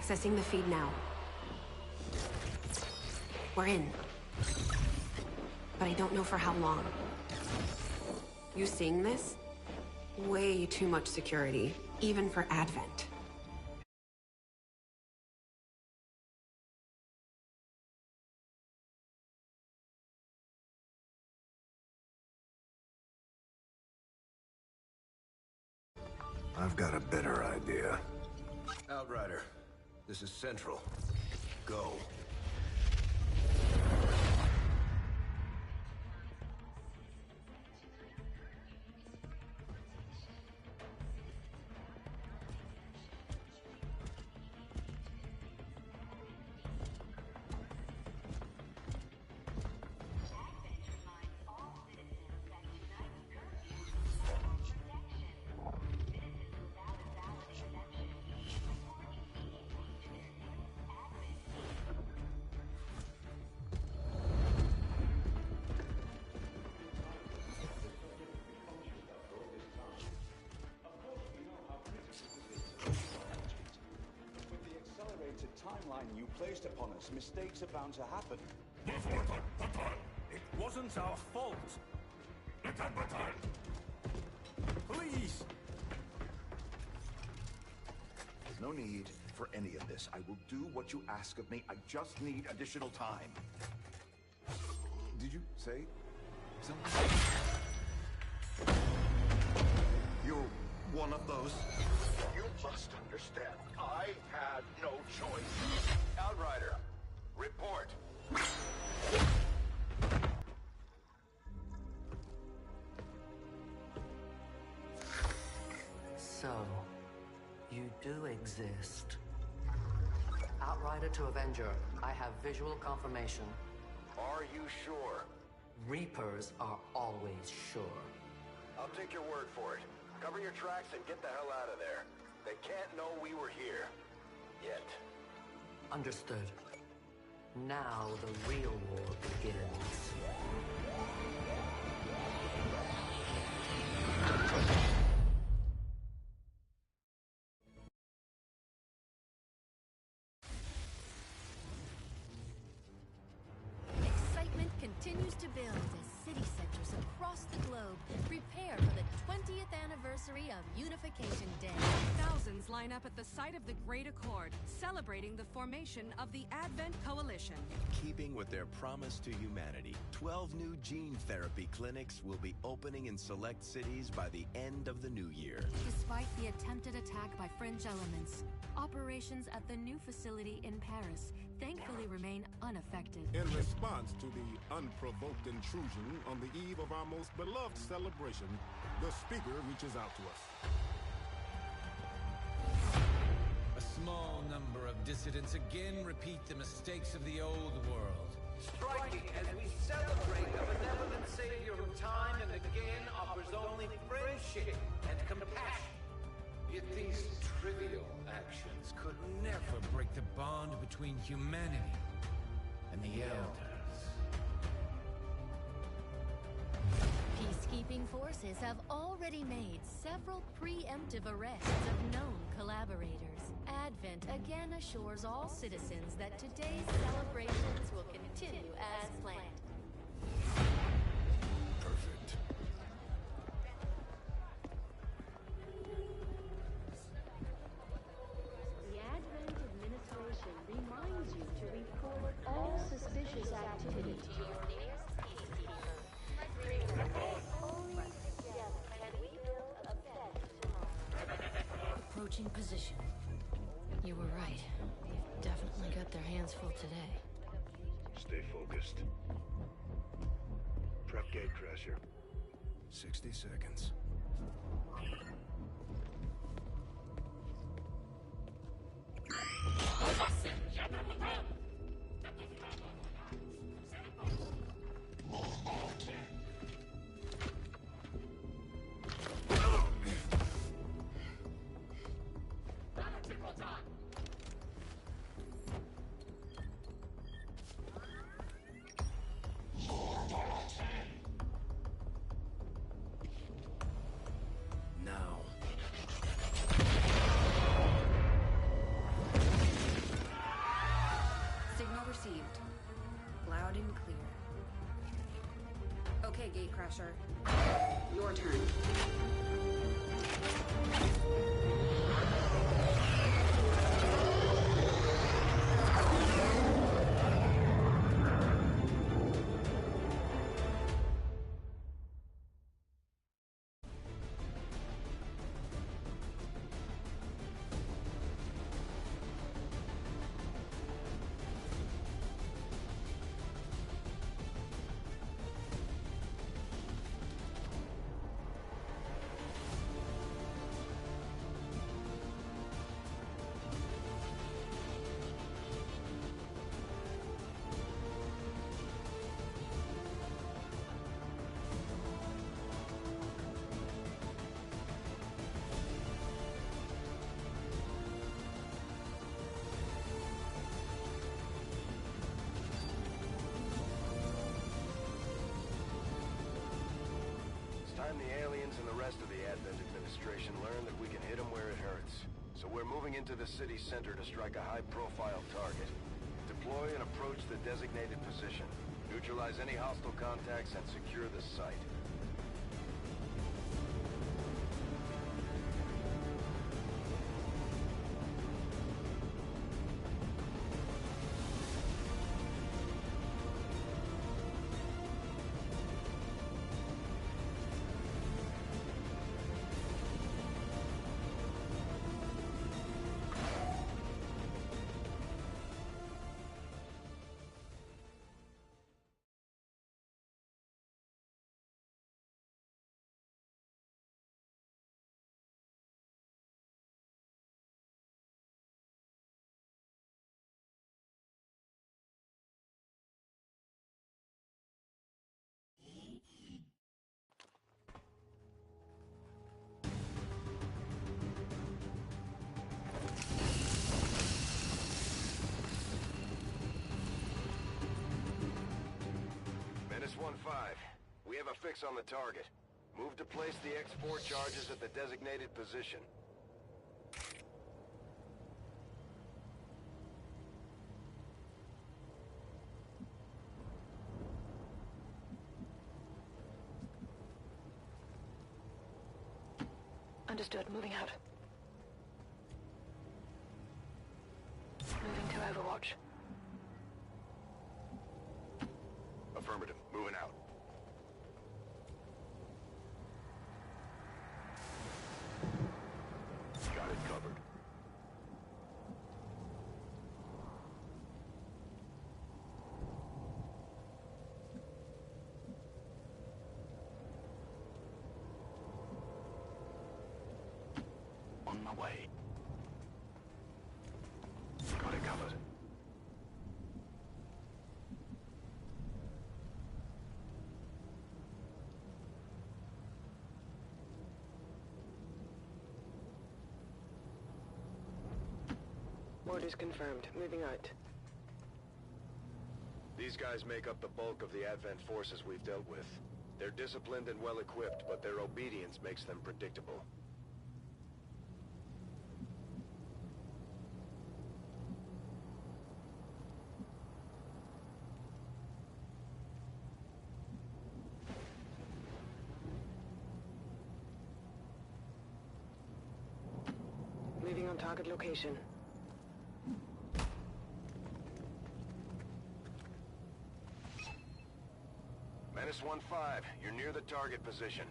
Accessing the feed now. We're in. But I don't know for how long. You seeing this? Way too much security, even for Advent. I've got a better idea. Outrider, this is Central. Go. Timeline you placed upon us, mistakes are bound to happen. It wasn't our fault. Please! There's no need for any of this. I will do what you ask of me. I just need additional time. Did you say something? You're one of those? You must understand, I had no choice. Outrider, report. So, you do exist. Outrider to Avenger, I have visual confirmation. Are you sure? Reapers are always sure. I'll take your word for it. Cover your tracks and get the hell out of there. They can't know we were here. Yet. Understood. Now the real war begins. Excitement continues to build as city centers across the globe prepare for the 20th anniversary of Unification Day. Thousands line up at the site of the Great Accord, celebrating the formation of the Advent Coalition. Keeping with their promise to humanity, 12 new gene therapy clinics will be opening in select cities by the end of the new year. Despite the attempted attack by fringe elements, operations at the new facility in Paris thankfully remain unaffected. In response to the unprovoked intrusion on the eve of our most beloved celebration, the speaker reaches out to us. A small number of dissidents again repeat the mistakes of the old world. Striking as we celebrate the benevolent savior who time and again offers only friendship and compassion. Yet these trivial actions could never break the bond between humanity and the Elders. Peacekeeping forces have already made several preemptive arrests of known collaborators. Advent again assures all citizens that today's celebrations will continue as planned. Perfect. The Advent administration reminds you to report all suspicious activity to your nearest peacekeeper. Only together can we build a better tomorrow. Approaching position. You were right. They've definitely got their hands full today. Stay focused. Prep gatecrasher. 60 seconds. Gatecrasher. Your turn. Time the aliens and the rest of the Advent administration learn that we can hit them where it hurts. So we're moving into the city center to strike a high-profile target. Deploy and approach the designated position. Neutralize any hostile contacts and secure the site. Menace 1-5. We have a fix on the target. Move to place the X4 charges at the designated position. Understood. Moving out. Moving to Overwatch. Affirmative. Moving out. Got it covered. On my way. Got it covered. Orders confirmed. Moving out. These guys make up the bulk of the Advent forces we've dealt with. They're disciplined and well-equipped, but their obedience makes them predictable. Moving on target location. Menace 1-5, you're near the target position.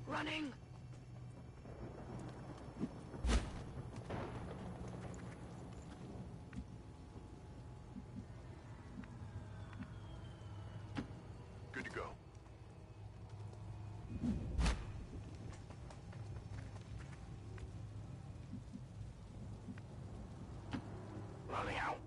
Running! Good to go. Running out.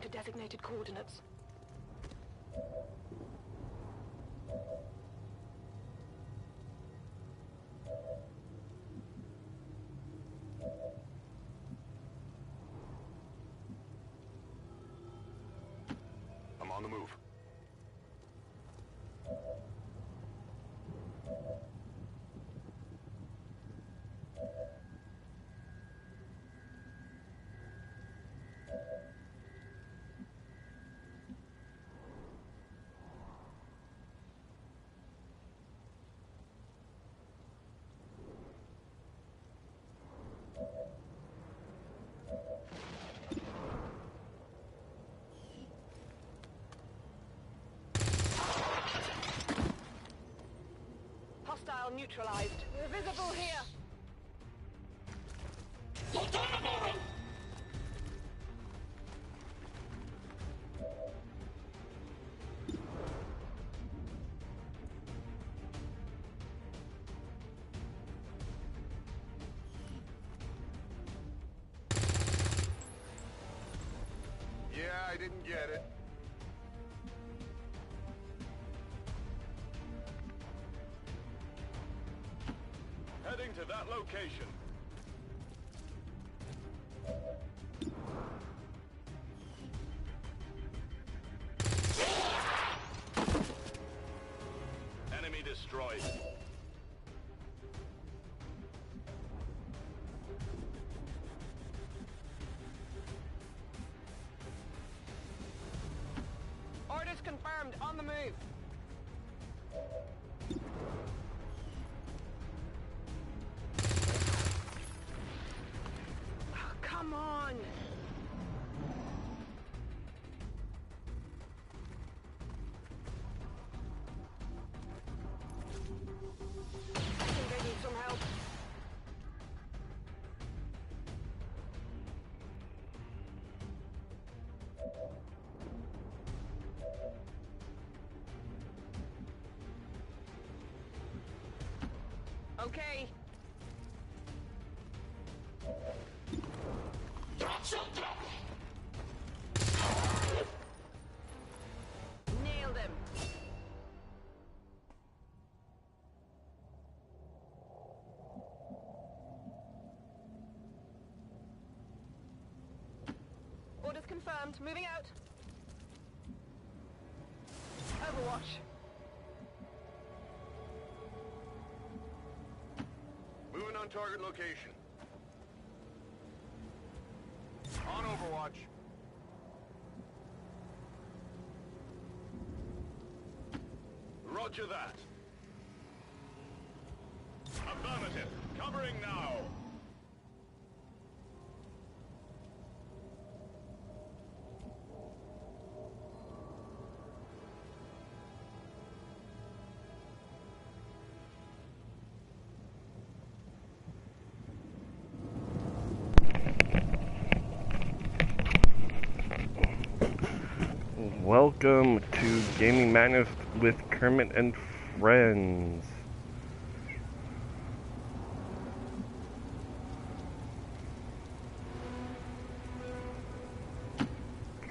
to designated coordinates. I'm on the move. Hostile neutralized. We're visible here. Yeah, I didn't get it. Heading to that location. Enemy destroyed. Orders confirmed. On the move. Oh, come on. I think I need some help. Okay. Nailed him. Orders confirmed. Moving out. Overwatch. Moving on target location. On Overwatch. Roger that. Affirmative. Covering now. Welcome to Gaming Madness with Kermit and Friends.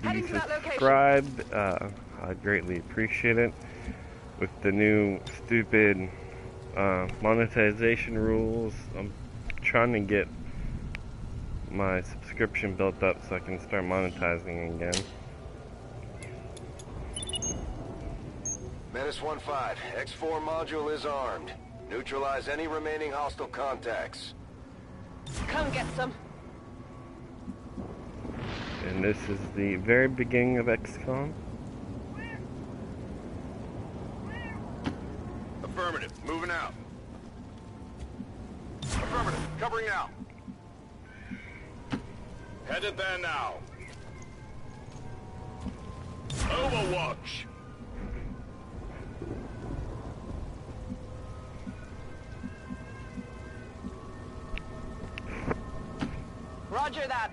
Please subscribe, I'd greatly appreciate it. With the new stupid monetization rules, I'm trying to get my subscription built up so I can start monetizing again. Menace 1-5, X4 module is armed. Neutralize any remaining hostile contacts. Come get some. And this is the very beginning of XCOM. Affirmative, moving out. Affirmative, covering now. Headed there now. Overwatch. Roger that.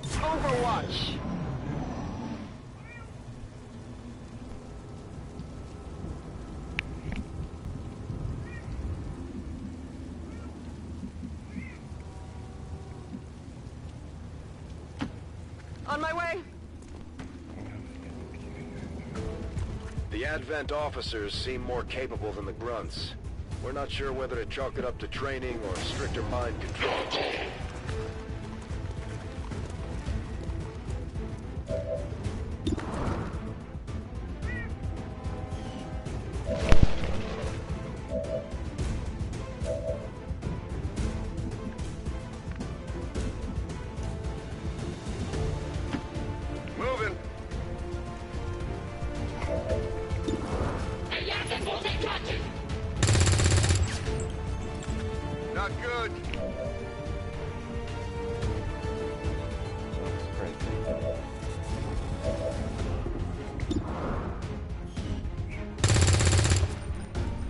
Overwatch. Advent officers seem more capable than the grunts. We're not sure whether to chalk it up to training or stricter mind control. Moving. Not good.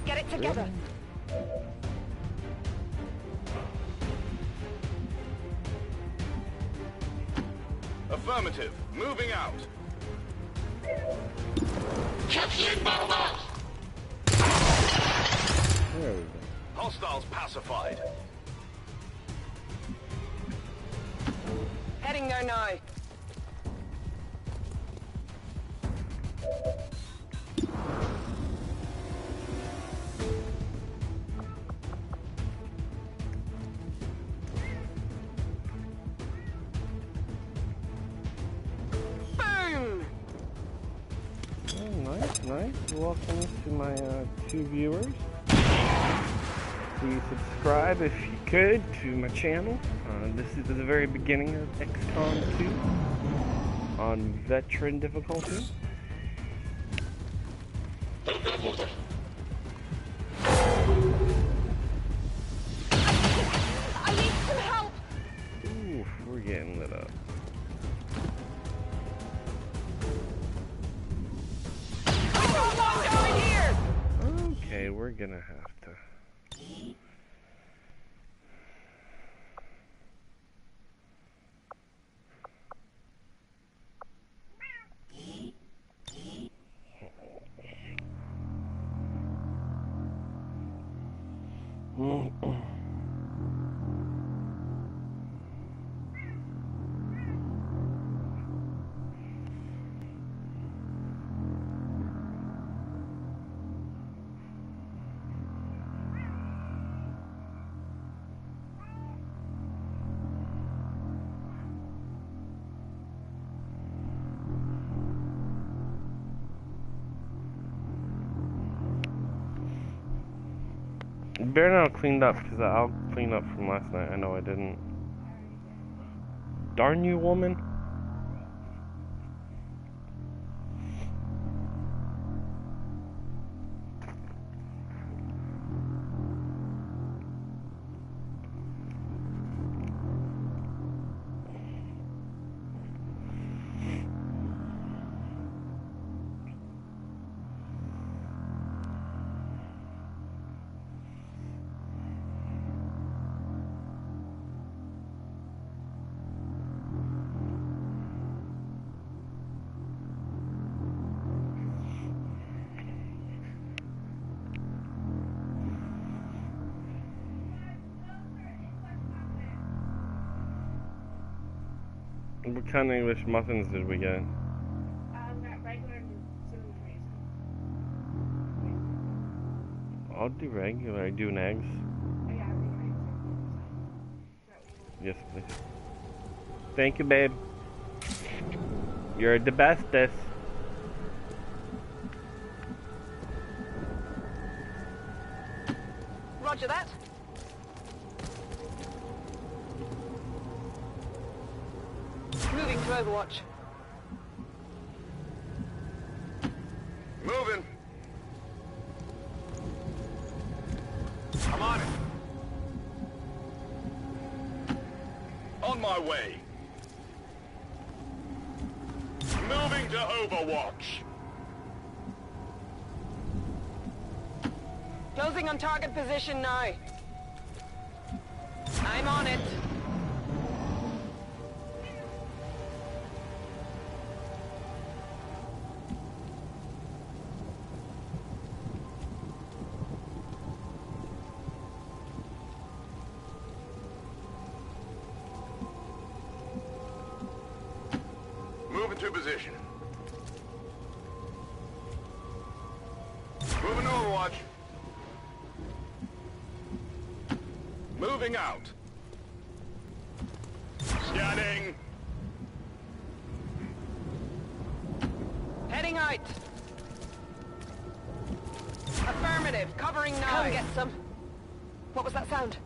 Get it together. Affirmative. Moving out. There we go. Hostiles pacified. Heading there now. Boom! Oh, nice. Welcome to my two viewers. Please subscribe if you could to my channel. This is the very beginning of XCOM 2 on veteran difficulty. I need some help! Ooh, we're getting lit up. Going here! Okay, we're gonna have to. Better not cleaned up, because I'll clean up from last night. I know I didn't. Darn you, woman. What kind of English muffins did we get? Got regular and cinnamon raisin. I'll do regular. I do an eggs. Oh, yeah, Yes, please. Thank you, babe. You're the bestest. Roger that. Moving to Overwatch. Moving. I'm on it. On my way. Moving to Overwatch. Closing on target position now. I'm on it. Move into position. Moving out. Scanning. Heading out. Affirmative. Covering now. Come get some. What was that sound?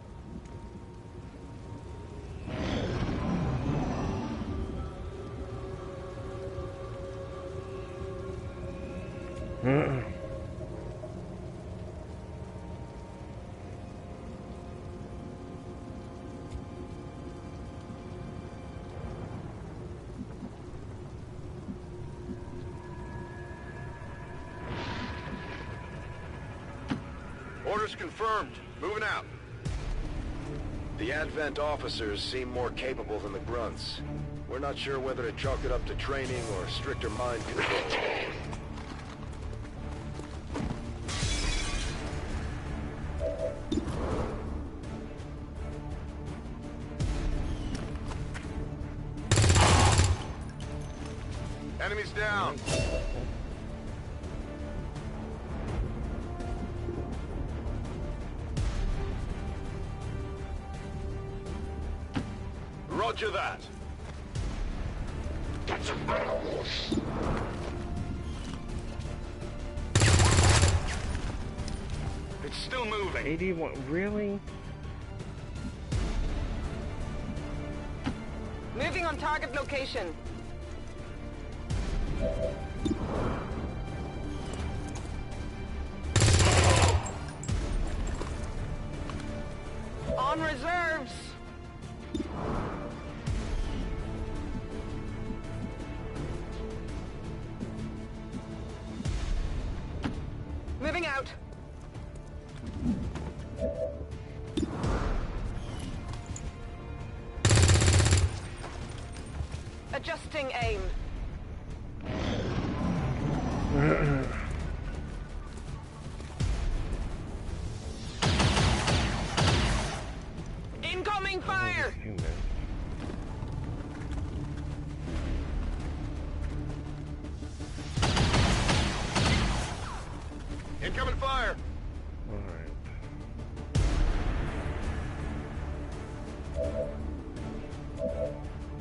Orders confirmed. Moving out. The Advent officers seem more capable than the grunts. We're not sure whether to chalk it up to training or stricter mind control. Enemies down. Roger that. It's still moving. 81, really? Moving on target location. On reserves. Moving out. Adjusting aim. Incoming fire! Incoming fire!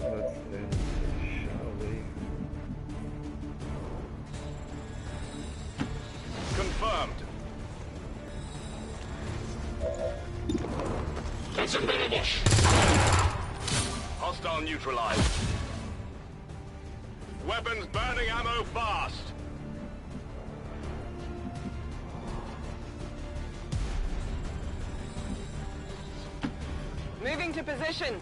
Let's end this, shall we? Confirmed. Hostile neutralized. Weapons burning ammo fast. Moving to position.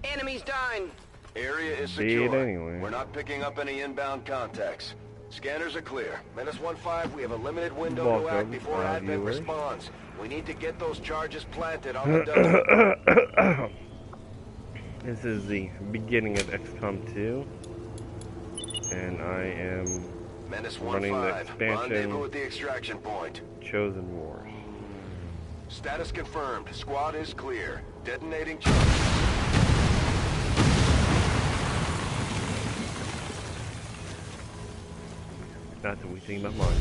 Enemies down. Area is See it secure. anyway. We're not picking up any inbound contacts. Scanners are clear. -1-5, we have a limited window to act Welcome, before Advent viewers. responds. We need to get those charges planted on the dump. This is the beginning of XCOM 2, and I am running the -1-5, rendezvous expansion at the extraction point. Chosen Wars. Status confirmed. Squad is clear. Detonating charges. Not that we think about mine.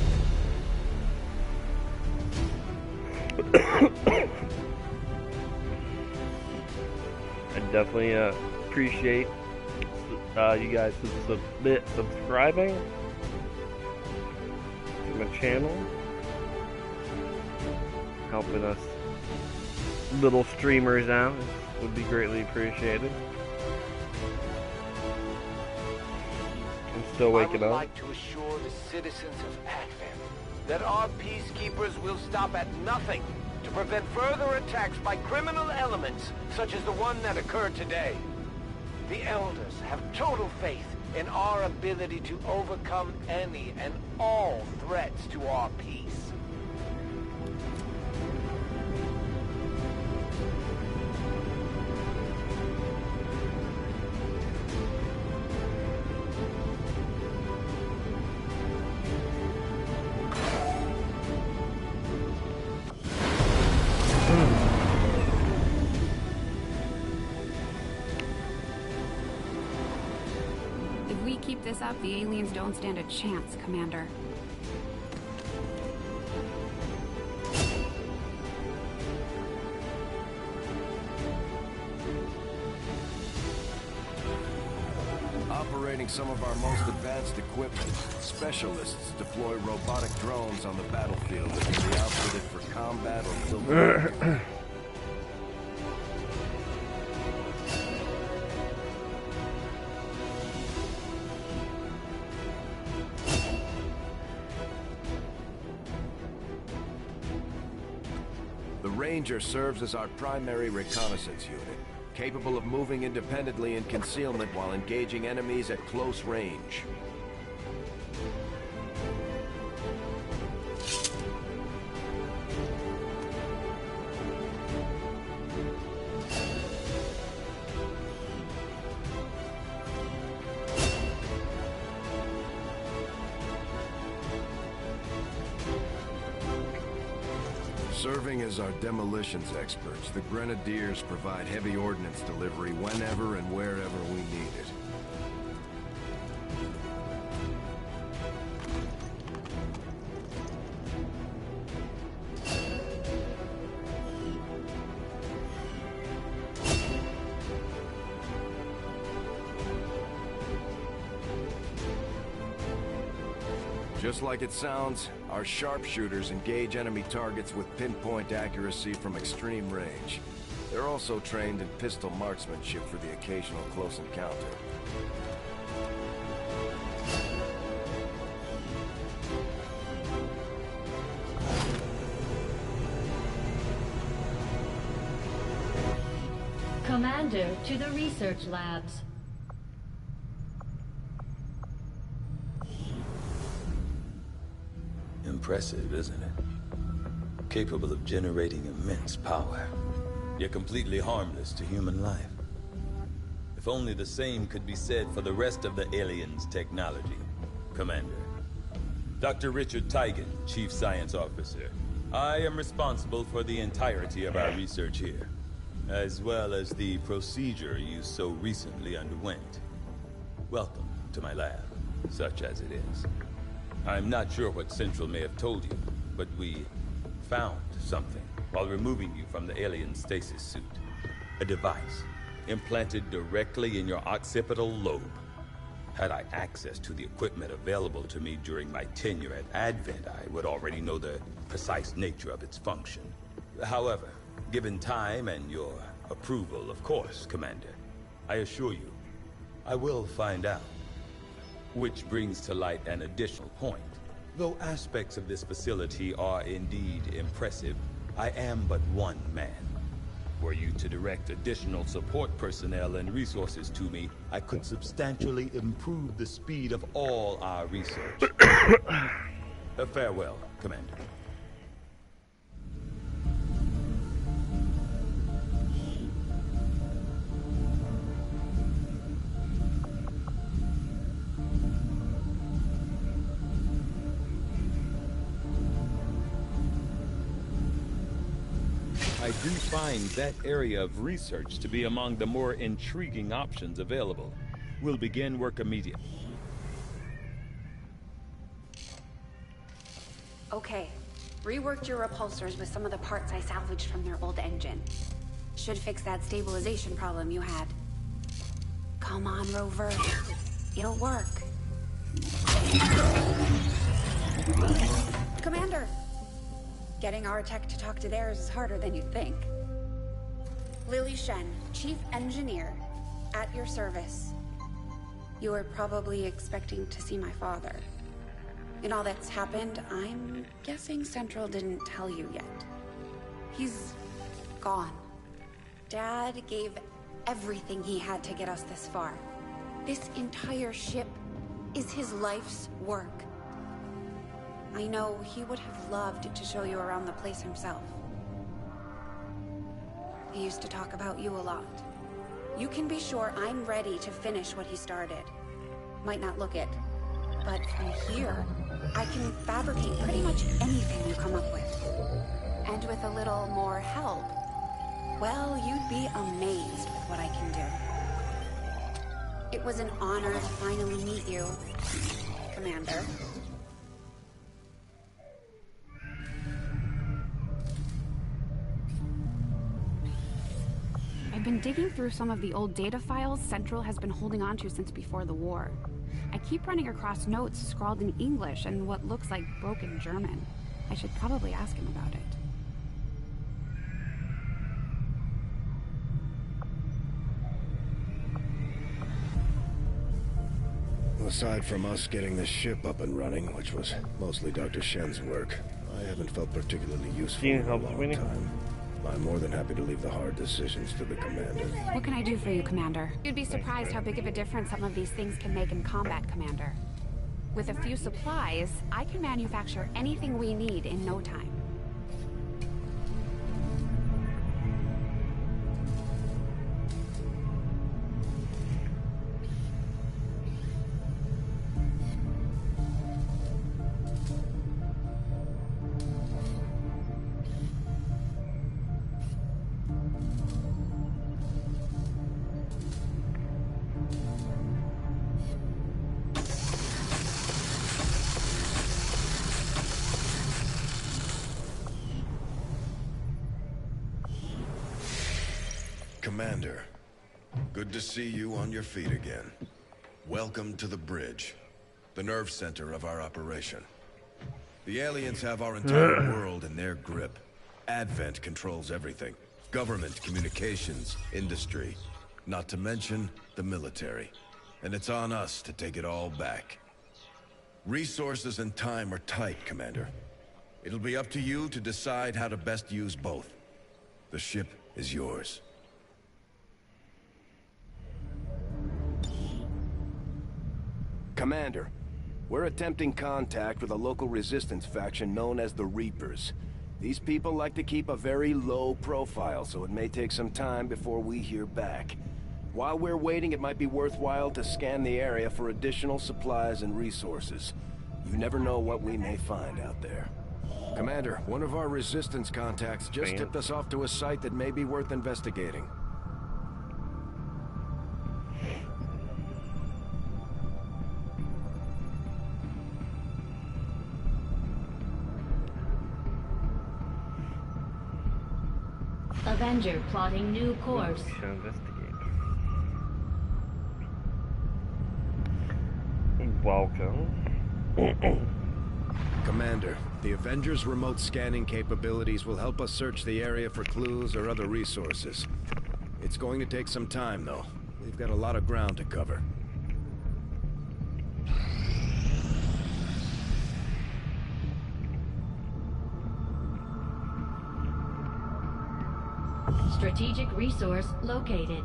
I definitely appreciate you guys subscribing to my channel, helping us little streamers out would be greatly appreciated. I'm still waking I would up. like to assure the citizens of Advent that our peacekeepers will stop at nothing to prevent further attacks by criminal elements such as the one that occurred today. The Elders have total faith in our ability to overcome any and all threats to our peace. If we keep this up, the aliens don't stand a chance, Commander. Operating some of our most advanced equipment, specialists deploy robotic drones on the battlefield that can be outfitted for combat or filtration. The Ranger serves as our primary reconnaissance unit, capable of moving independently in concealment while engaging enemies at close range. Serving as our demolitions experts, the Grenadiers provide heavy ordnance delivery whenever and wherever we need it. Just like it sounds, our sharpshooters engage enemy targets with pinpoint accuracy from extreme range. They're also trained in pistol marksmanship for the occasional close encounter. Commander, to the research labs. Impressive, isn't it? Capable of generating immense power, yet completely harmless to human life. If only the same could be said for the rest of the aliens' technology, Commander. Dr. Richard Tigan, Chief Science Officer. I am responsible for the entirety of our research here, as well as the procedure you so recently underwent. Welcome to my lab, such as it is. I'm not sure what Central may have told you, but we found something while removing you from the alien stasis suit. A device implanted directly in your occipital lobe. Had I access to the equipment available to me during my tenure at Advent, I would already know the precise nature of its function. However, given time and your approval, of course, Commander, I assure you, I will find out. Which brings to light an additional point. Though aspects of this facility are indeed impressive, I am but one man. Were you to direct additional support personnel and resources to me, I could substantially improve the speed of all our research. Farewell, Commander. I do find that area of research to be among the more intriguing options available. We'll begin work immediately. Okay. Reworked your repulsors with some of the parts I salvaged from their old engine. Should fix that stabilization problem you had. Come on, Rover. It'll work. Commander! Getting our tech to talk to theirs is harder than you'd think. Lily Shen, Chief Engineer, at your service. You were probably expecting to see my father. In all that's happened, I'm guessing Central didn't tell you yet. He's gone. Dad gave everything he had to get us this far. This entire ship is his life's work. I know he would have loved to show you around the place himself. He used to talk about you a lot. You can be sure I'm ready to finish what he started. Might not look it, but from here, I can fabricate pretty much anything you come up with. And with a little more help, well, you'd be amazed with what I can do. It was an honor to finally meet you, Commander. I've been digging through some of the old data files Central has been holding on to since before the war. I keep running across notes scrawled in English and what looks like broken German. I should probably ask him about it. Aside from us getting this ship up and running, which was mostly Dr. Shen's work, I haven't felt particularly useful in a long time. I'm more than happy to leave the hard decisions to the Commander. What can I do for you, Commander? You'd be surprised how big of a difference some of these things can make in combat, Commander. With a few supplies, I can manufacture anything we need in no time. Commander, good to see you on your feet again. Welcome to the bridge, the nerve center of our operation. The aliens have our entire world in their grip. Advent controls everything. Government, communications, industry. Not to mention the military. And it's on us to take it all back. Resources and time are tight, Commander. It'll be up to you to decide how to best use both. The ship is yours. Commander, we're attempting contact with a local resistance faction known as the Reapers. These people like to keep a very low profile, so it may take some time before we hear back. While we're waiting, it might be worthwhile to scan the area for additional supplies and resources. You never know what we may find out there. Commander, one of our resistance contacts just tipped us off to a site that may be worth investigating. Avenger plotting new course. We shall investigate. Welcome. Commander, the Avengers' remote scanning capabilities will help us search the area for clues or other resources. It's going to take some time, though. We've got a lot of ground to cover. Strategic resource located.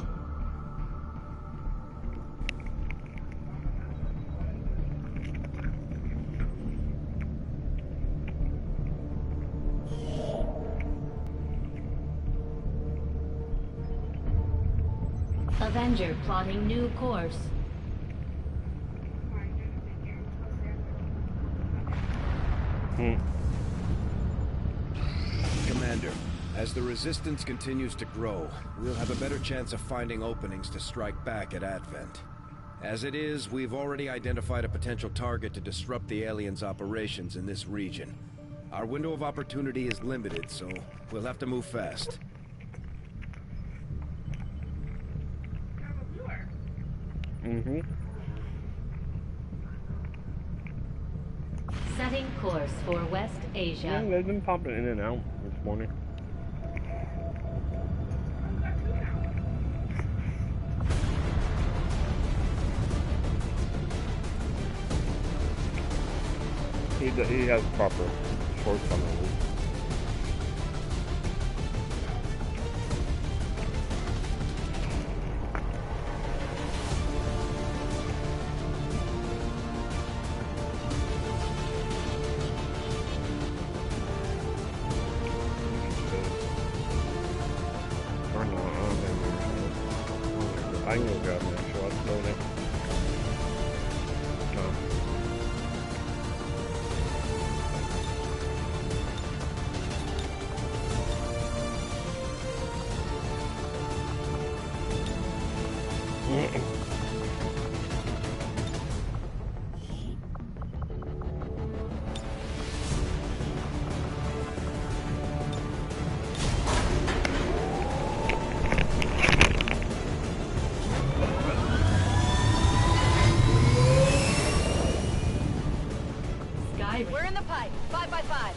Avenger plotting new course. Commander, as the Resistance continues to grow, we'll have a better chance of finding openings to strike back at Advent. As it is, we've already identified a potential target to disrupt the aliens' operations in this region. Our window of opportunity is limited, so we'll have to move fast. Setting course for West Asia. Yeah, they've been popping in and out this morning. He has proper shortcomings. I can go grab an extra one, don't I? No. Stand by.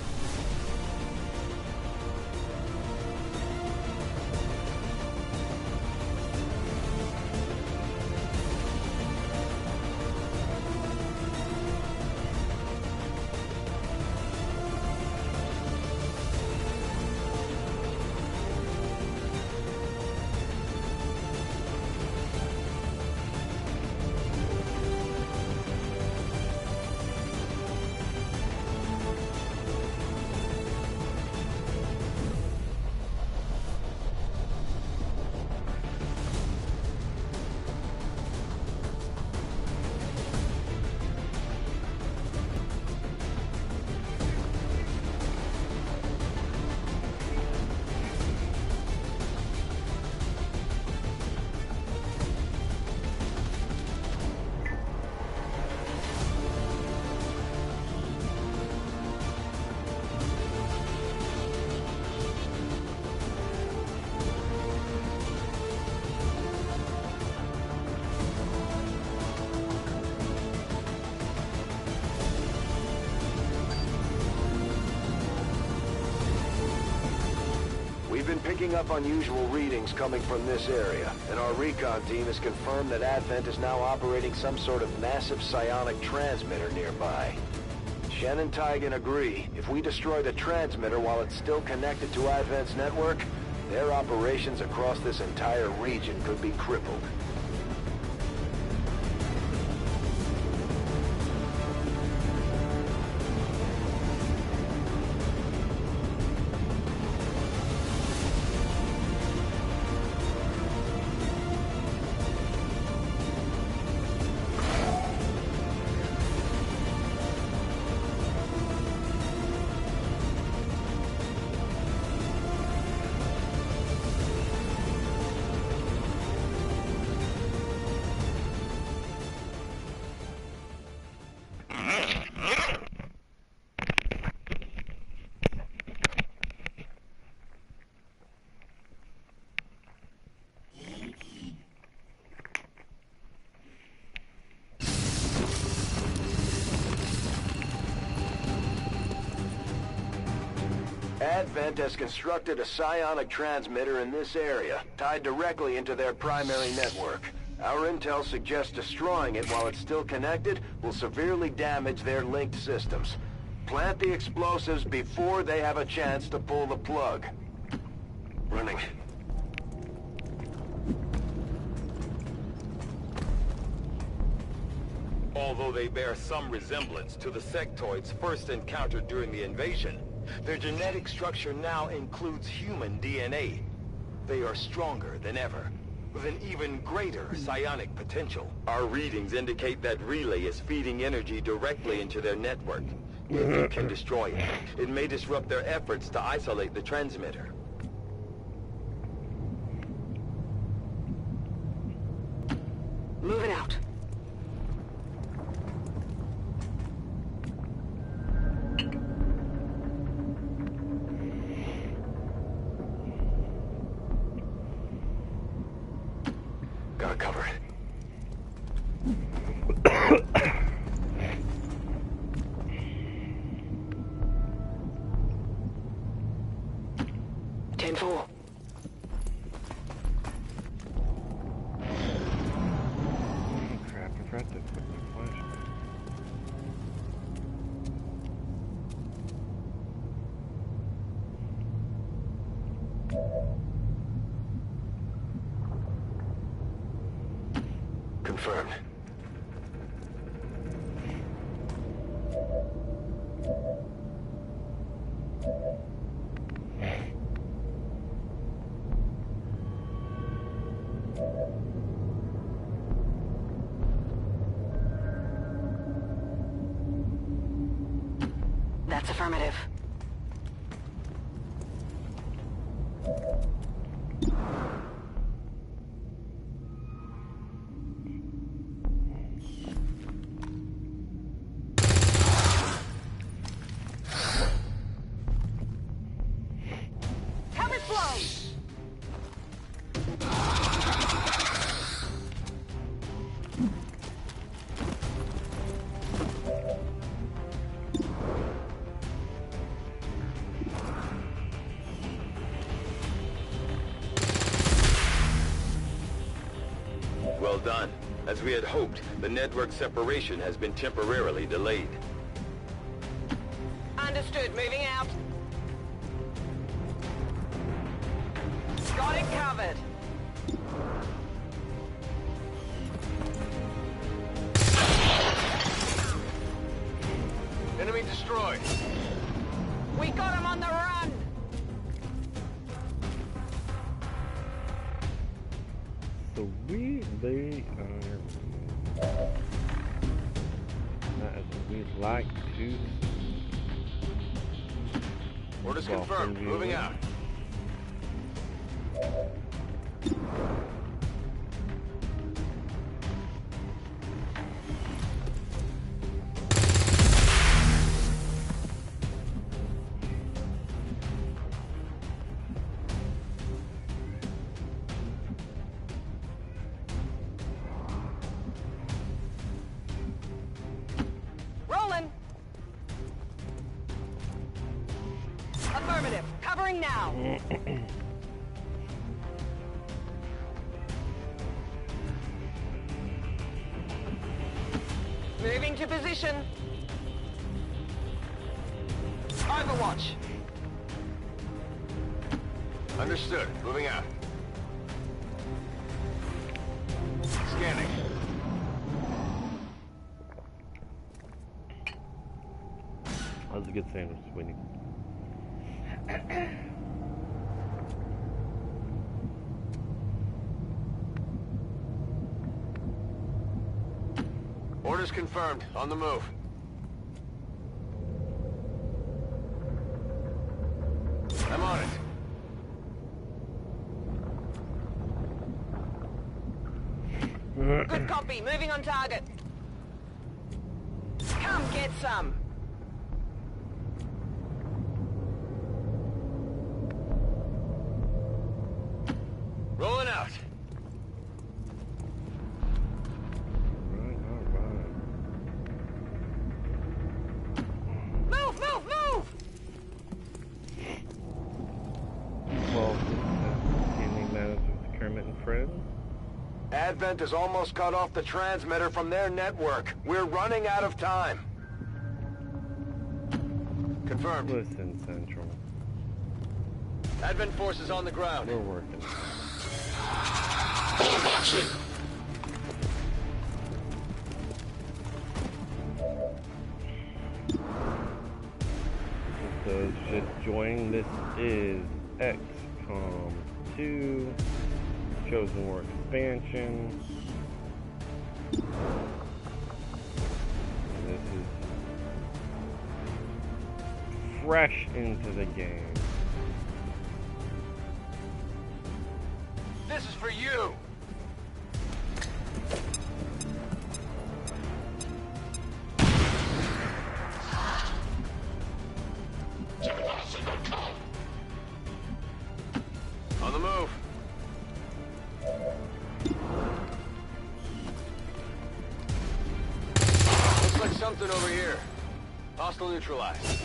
We've been picking up unusual readings coming from this area, and our recon team has confirmed that Advent is now operating some sort of massive psionic transmitter nearby. Shen and Tygan agree, if we destroy the transmitter while it's still connected to Advent's network, their operations across this entire region could be crippled. Advent has constructed a psionic transmitter in this area, tied directly into their primary network. Our intel suggests destroying it while it's still connected will severely damage their linked systems. Plant the explosives before they have a chance to pull the plug. Running. Although they bear some resemblance to the sectoids first encountered during the invasion, their genetic structure now includes human DNA. They are stronger than ever, with an even greater psionic potential. Our readings indicate that Relay is feeding energy directly into their network. If you can destroy it, it may disrupt their efforts to isolate the transmitter. Moving out. Gotta cover it. 10-4. Crap, I forgot to put my flashlight. Confirmed. That's affirmative. Cover flow! we had hoped, the network separation has been temporarily delayed. Understood. Moving out. Got it covered. Enemy destroyed. We got him on the run. So they are not as we'd like to. Orders confirmed. Moving out. Rolling. Affirmative. Covering now. Moving to position. Overwatch. Understood. Moving out. Scanning. That was a good sandwich, Sweeney. Orders confirmed. On the move. I'm on it. Good copy. Moving on target. Come get some. Rolling out. Move, move, move! Well, handling matters with Kermit and friends. Advent has almost cut off the transmitter from their network. We're running out of time. Confirmed. Listen, Central. Advent forces on the ground. We're working. So just join. This is XCOM 2 Chosen War expansion. This is fresh into the game. This is for you. On the move. Looks like something over here. Hostile neutralized.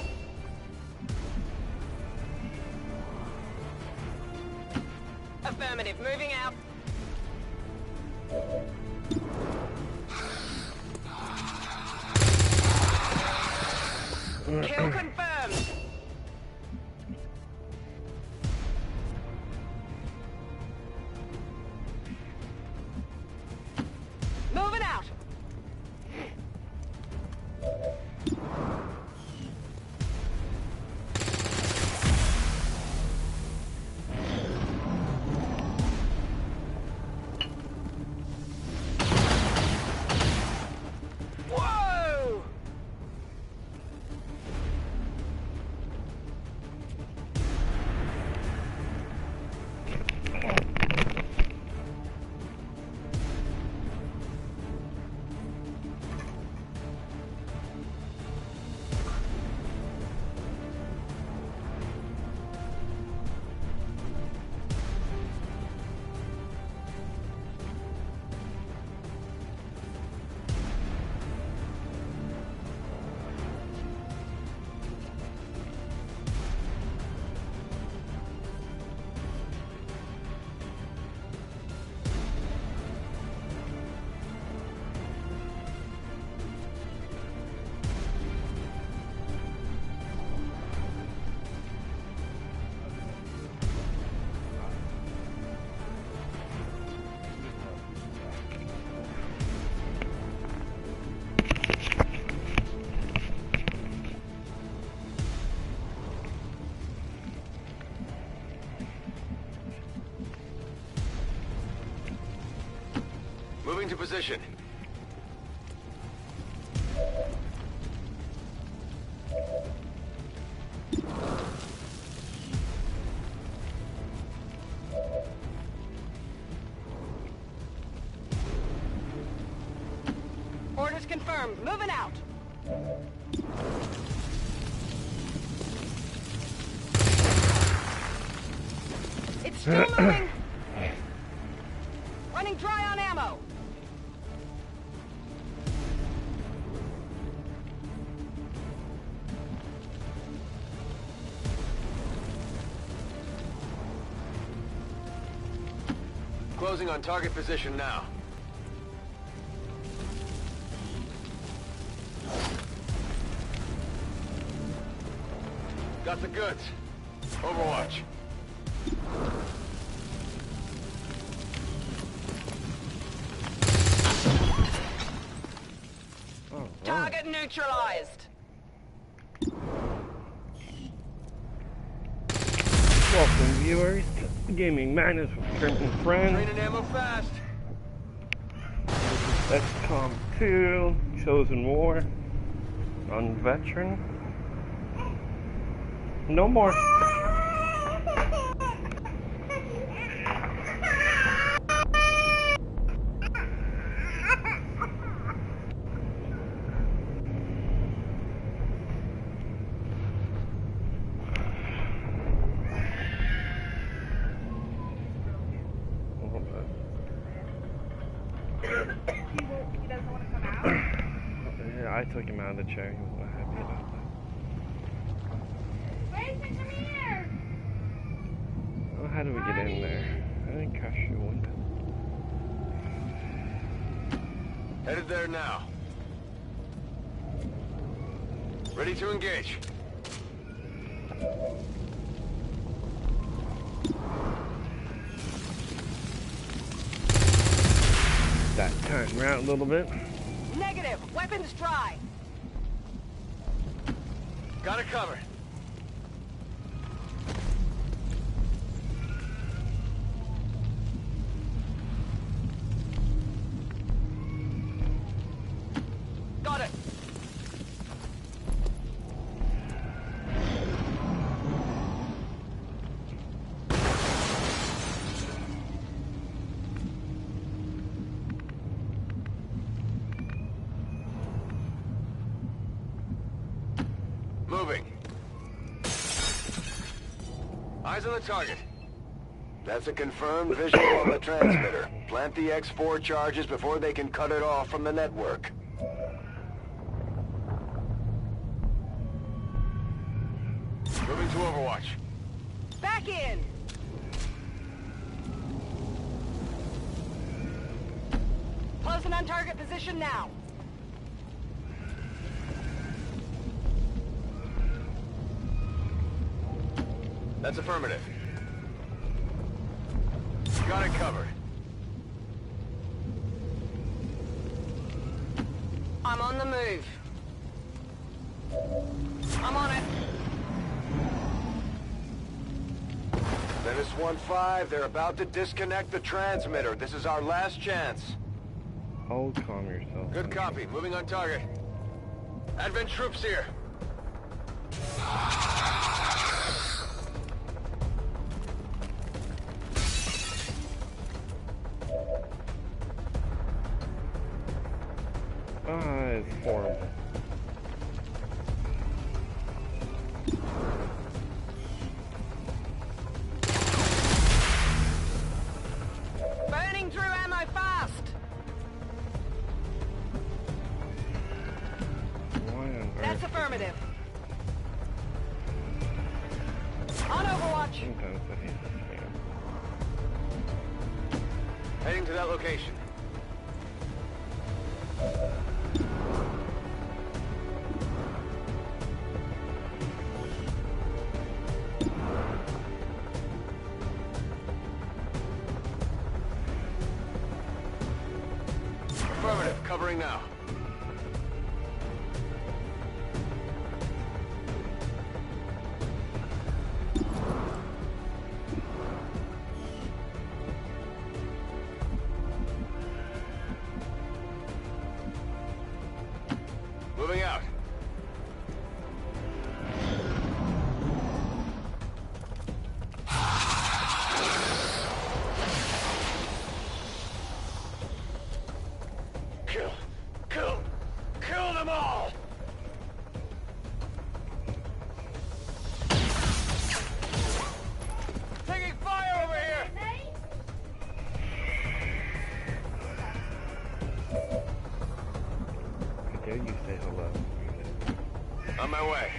Affirmative. Moving out. Kill confirmed. Moving out. position. Orders confirmed. Moving out. It's still moving. Running dry on ammo. Closing on target position now. Got the goods. Overwatch. Target neutralized. Welcome, viewers, to Gaming Madness with Kermit and Friends. Training ammo fast. This is XCOM 2, Chosen War, on Veteran. No more. He doesn't want to come out? Yeah, I took him out of the chair. He was not happy about that. Mason, come here! Well, how do we get in there? I didn't crash the window. Headed there now. Ready to engage. That time around a little bit. Negative. Weapons dry. Got it covered. Got it. Moving. Eyes on the target. That's a confirmed visual on the transmitter. Plant the X4 charges before they can cut it off from the network. Moving to Overwatch. Back in. Closing on target position now. That's affirmative. Got it covered. I'm on the move. I'm on it. Menace 1-5, they're about to disconnect the transmitter. This is our last chance. Oh, calm yourself. Good copy. Moving on target. Advent troops here. It's horrible. Burning through ammo fast. Why on That's earth? affirmative. On Overwatch. Sometimes I hate this game. Heading to that location. Affirmative, covering now. Moving out. Kill them all! Taking fire over here! How dare you say hello? On my way.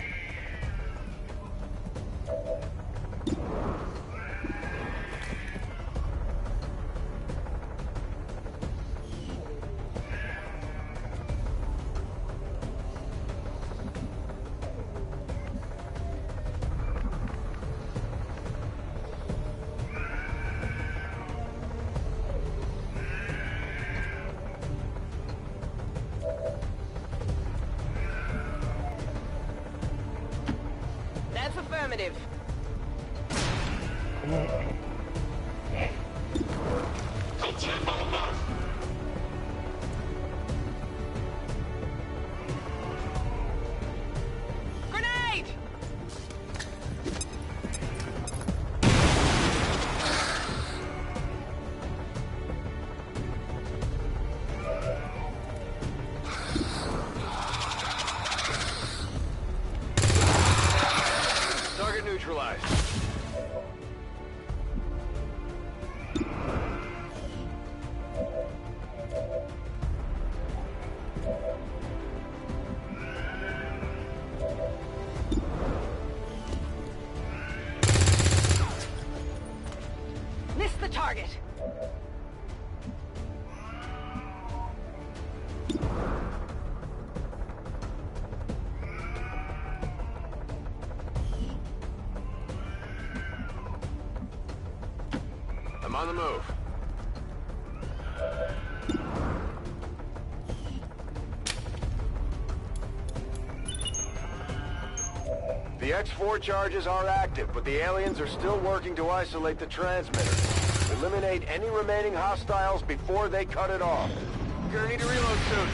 That's affirmative. Grenade! Target neutralized. Missed the target. I'm on the move. The X4 charges are active, but the aliens are still working to isolate the transmitter. Eliminate any remaining hostiles before they cut it off. Gonna need to reload soon.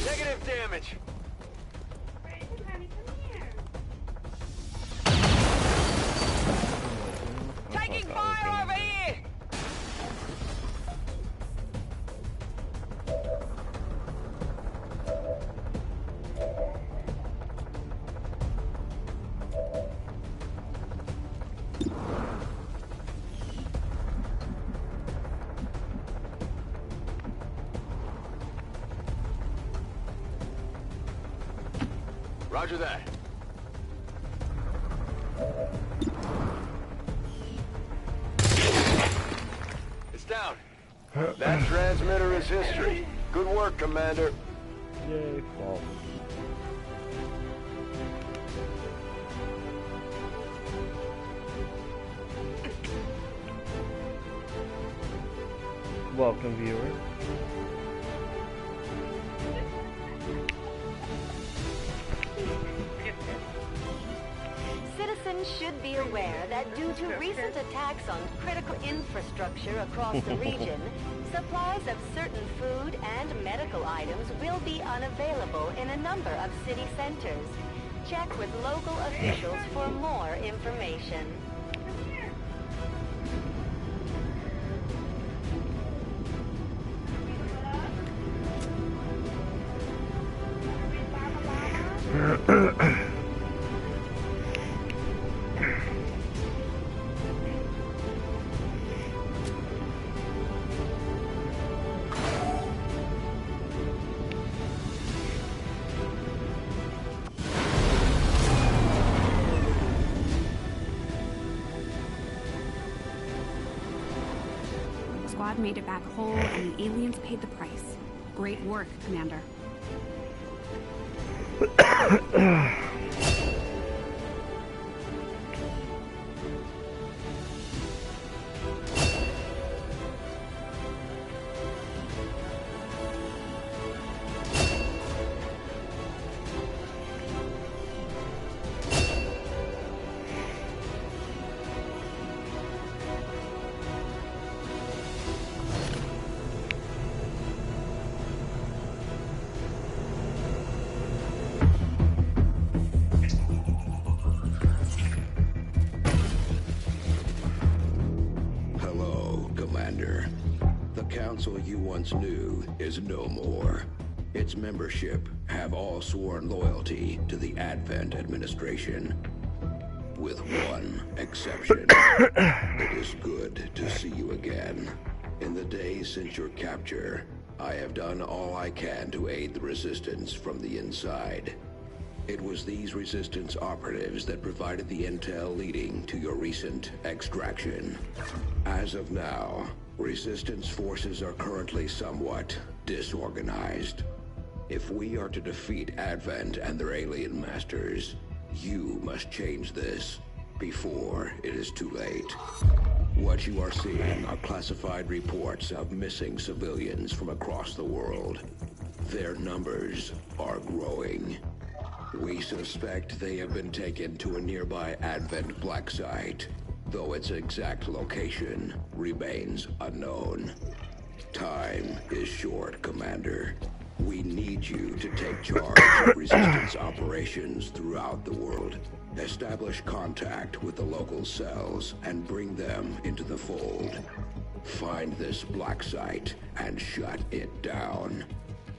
Negative damage. Taking fire over here! Roger that. It's down. That transmitter is history. Good work, Commander. Yay, fall. Welcome, viewer. Citizens should be aware that due to recent attacks on critical infrastructure across the region, supplies of certain food and medical items will be unavailable in a number of city centers. Check with local officials for more information. Squad made it back whole, and the aliens paid the price. Great work, Commander. council you once knew is no more. Its membership have all sworn loyalty to the Advent administration. With one exception. It is good to see you again. In the days since your capture, I have done all I can to aid the Resistance from the inside. It was these Resistance operatives that provided the intel leading to your recent extraction. As of now, Resistance forces are currently somewhat disorganized. If we are to defeat Advent and their alien masters, you must change this before it is too late. What you are seeing are classified reports of missing civilians from across the world. Their numbers are growing. We suspect they have been taken to a nearby Advent black site, though its exact location remains unknown. Time is short, Commander. We need you to take charge of Resistance operations throughout the world. Establish contact with the local cells and bring them into the fold. Find this black site and shut it down.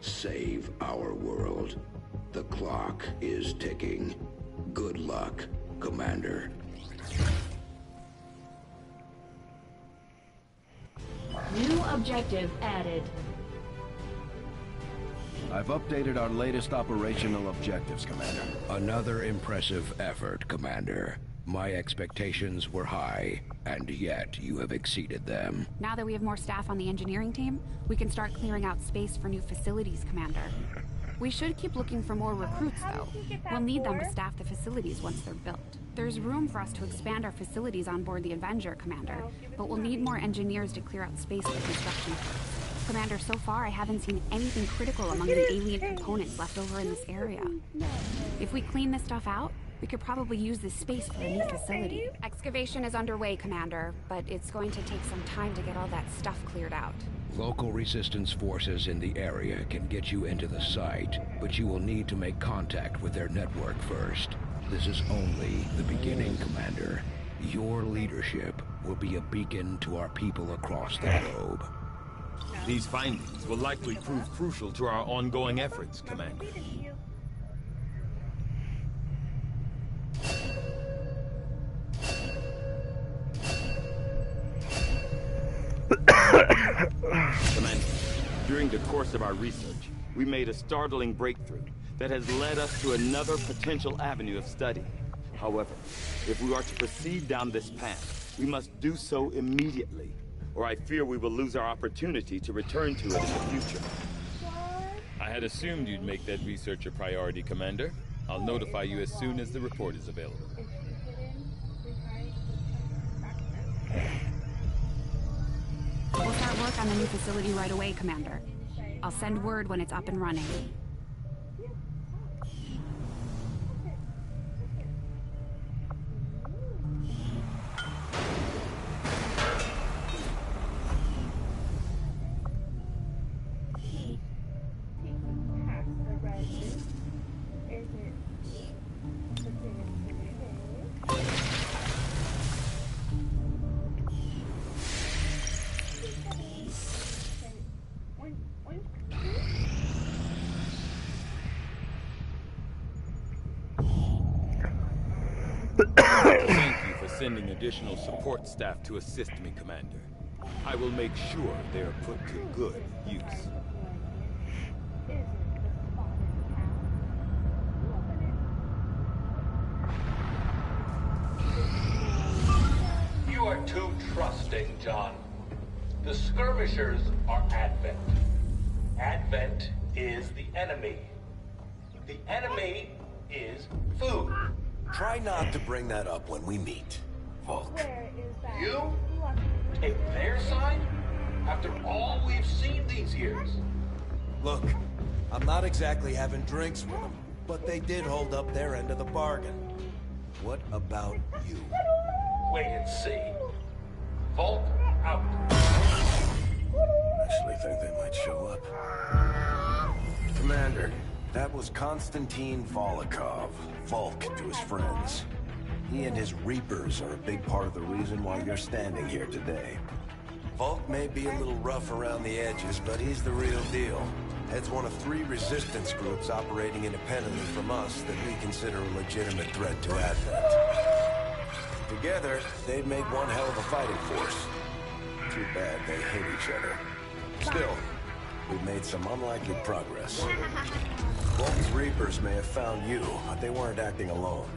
Save our world. The clock is ticking. Good luck, Commander. New objective added. I've updated our latest operational objectives, Commander. Another impressive effort, Commander. My expectations were high, and yet you have exceeded them. Now that we have more staff on the engineering team, we can start clearing out space for new facilities, Commander. We should keep looking for more recruits, though. We'll need them to staff the facilities once they're built. There's room for us to expand our facilities on board the Avenger, Commander, but we'll need more engineers to clear out space for construction. Commander, so far I haven't seen anything critical among the alien components left over in this area. If we clean this stuff out, we could probably use this space for a new facility. Excavation is underway, Commander, but it's going to take some time to get all that stuff cleared out. Local Resistance forces in the area can get you into the site, but you will need to make contact with their network first. This is only the beginning, Commander. Your leadership will be a beacon to our people across the globe. These findings will likely prove crucial to our ongoing efforts, Commander. Commander, during the course of our research, we made a startling breakthrough that has led us to another potential avenue of study. However, if we are to proceed down this path, we must do so immediately, or I fear we will lose our opportunity to return to it in the future. I had assumed you'd make that research a priority, Commander. I'll notify you as soon as the report is available. We'll start work on the new facility right away, Commander. I'll send word when it's up and running. Thank you for sending additional support staff to assist me, Commander. I will make sure they are put to good use. You are too trusting, John. The skirmishers are Advent. Advent is the enemy. The enemy is food. Try not to bring that up when we meet, Volk. You take their side after all we've seen these years? Look, I'm not exactly having drinks with them, but they did hold up their end of the bargain. What about you? Wait and see. Volk out. Actually think they might show up. Commander, that was Konstantin Volokov, Volk to his friends. He and his Reapers are a big part of the reason why you're standing here today. Volk may be a little rough around the edges, but he's the real deal. Heads one of 3 resistance groups operating independently from us that we consider a legitimate threat to Advent. Together, they'd make one hell of a fighting force. Too bad they hate each other. Still, we've made some unlikely progress. Volk's Reapers may have found you, but they weren't acting alone.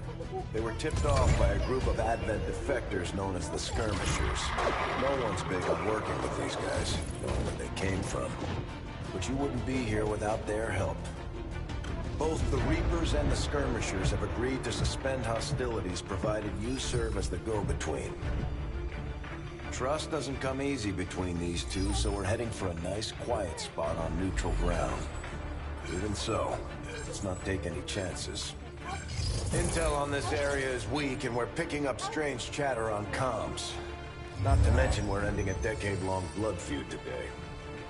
They were tipped off by a group of Advent defectors known as the Skirmishers. No one's big on working with these guys, knowing where they came from. But you wouldn't be here without their help. Both the Reapers and the Skirmishers have agreed to suspend hostilities provided you serve as the go-between. Trust doesn't come easy between these two, so we're heading for a nice, quiet spot on neutral ground. Even so, let's not take any chances. Intel on this area is weak, and we're picking up strange chatter on comms. Not to mention we're ending a decade-long blood feud today.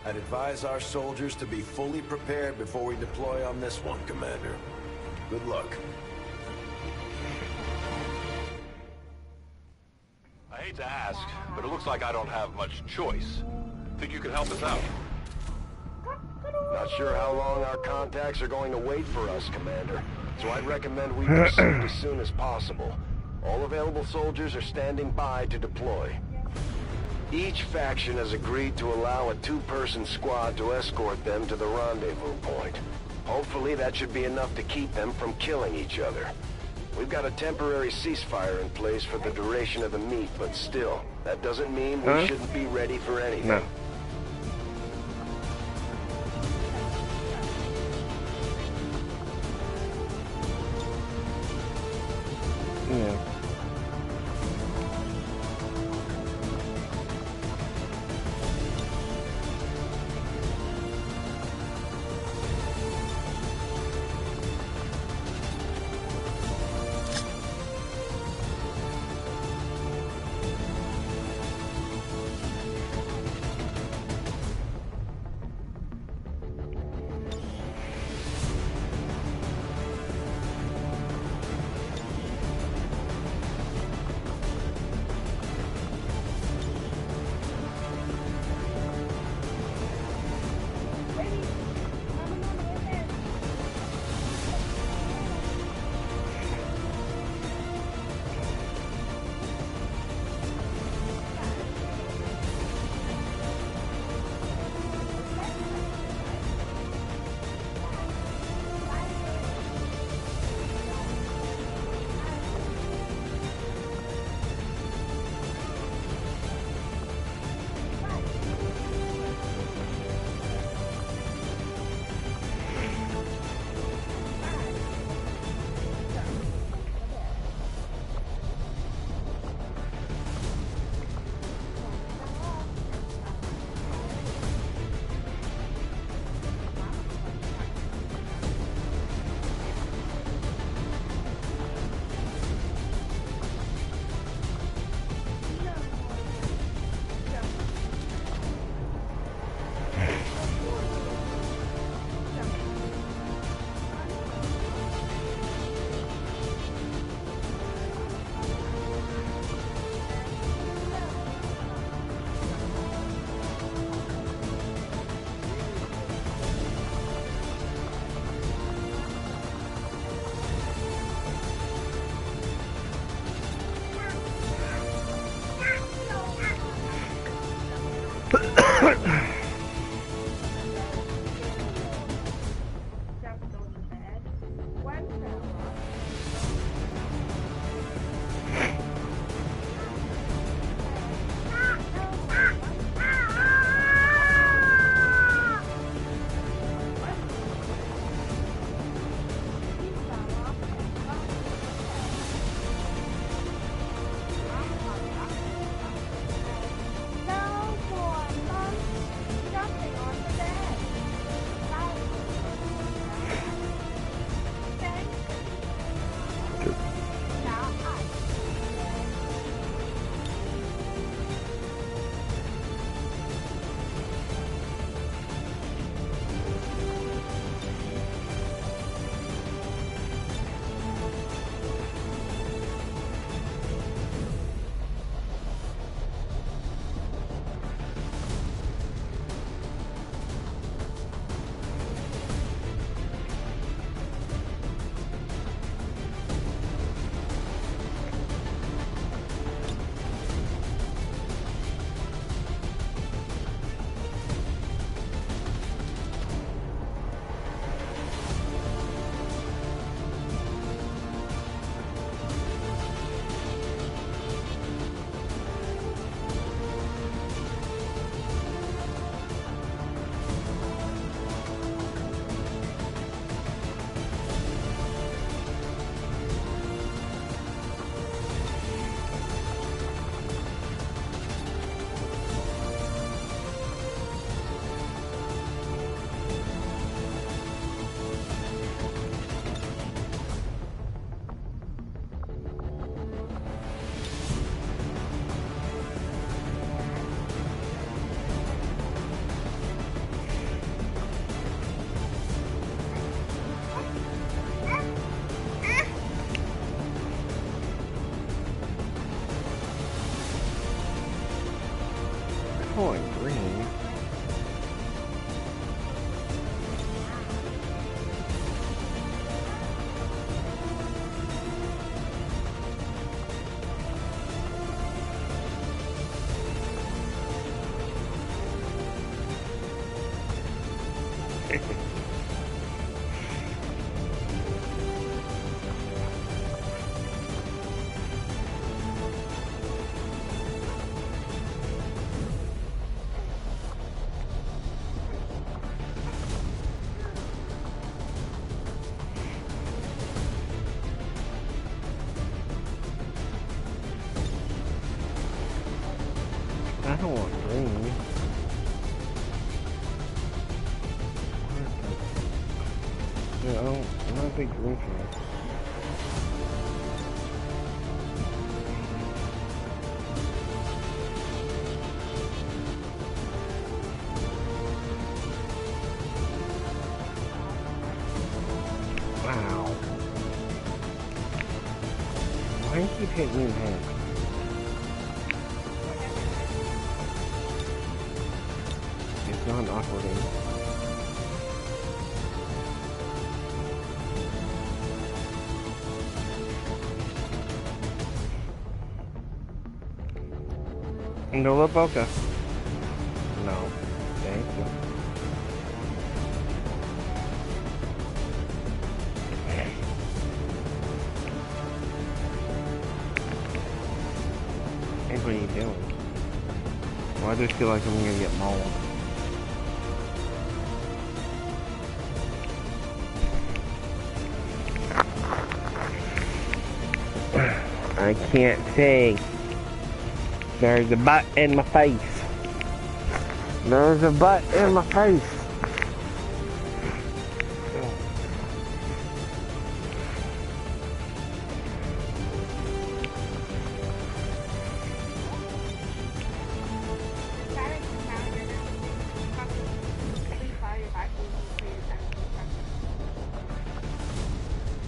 I'd advise our soldiers to be fully prepared before we deploy on this one, Commander. Good luck. I hate to ask, but it looks like I don't have much choice. Think you could help us out? Not sure how long our contacts are going to wait for us, Commander. So I'd recommend we proceed as soon as possible. All available soldiers are standing by to deploy. Each faction has agreed to allow a 2-person squad to escort them to the rendezvous point. Hopefully that should be enough to keep them from killing each other. We've got a temporary ceasefire in place for the duration of the meet, but still, that doesn't mean we shouldn't be ready for anything. No. Yeah. I don't want green. Yeah, I'm not a big green fan. Wow. Why do you keep hitting me in the head? It's not awkward. No La Boca. No. Thank you. Hey, what are you doing? Well, I just feel like I'm gonna get mauled. I can't say. There's a butt in my face. There's a butt in my face.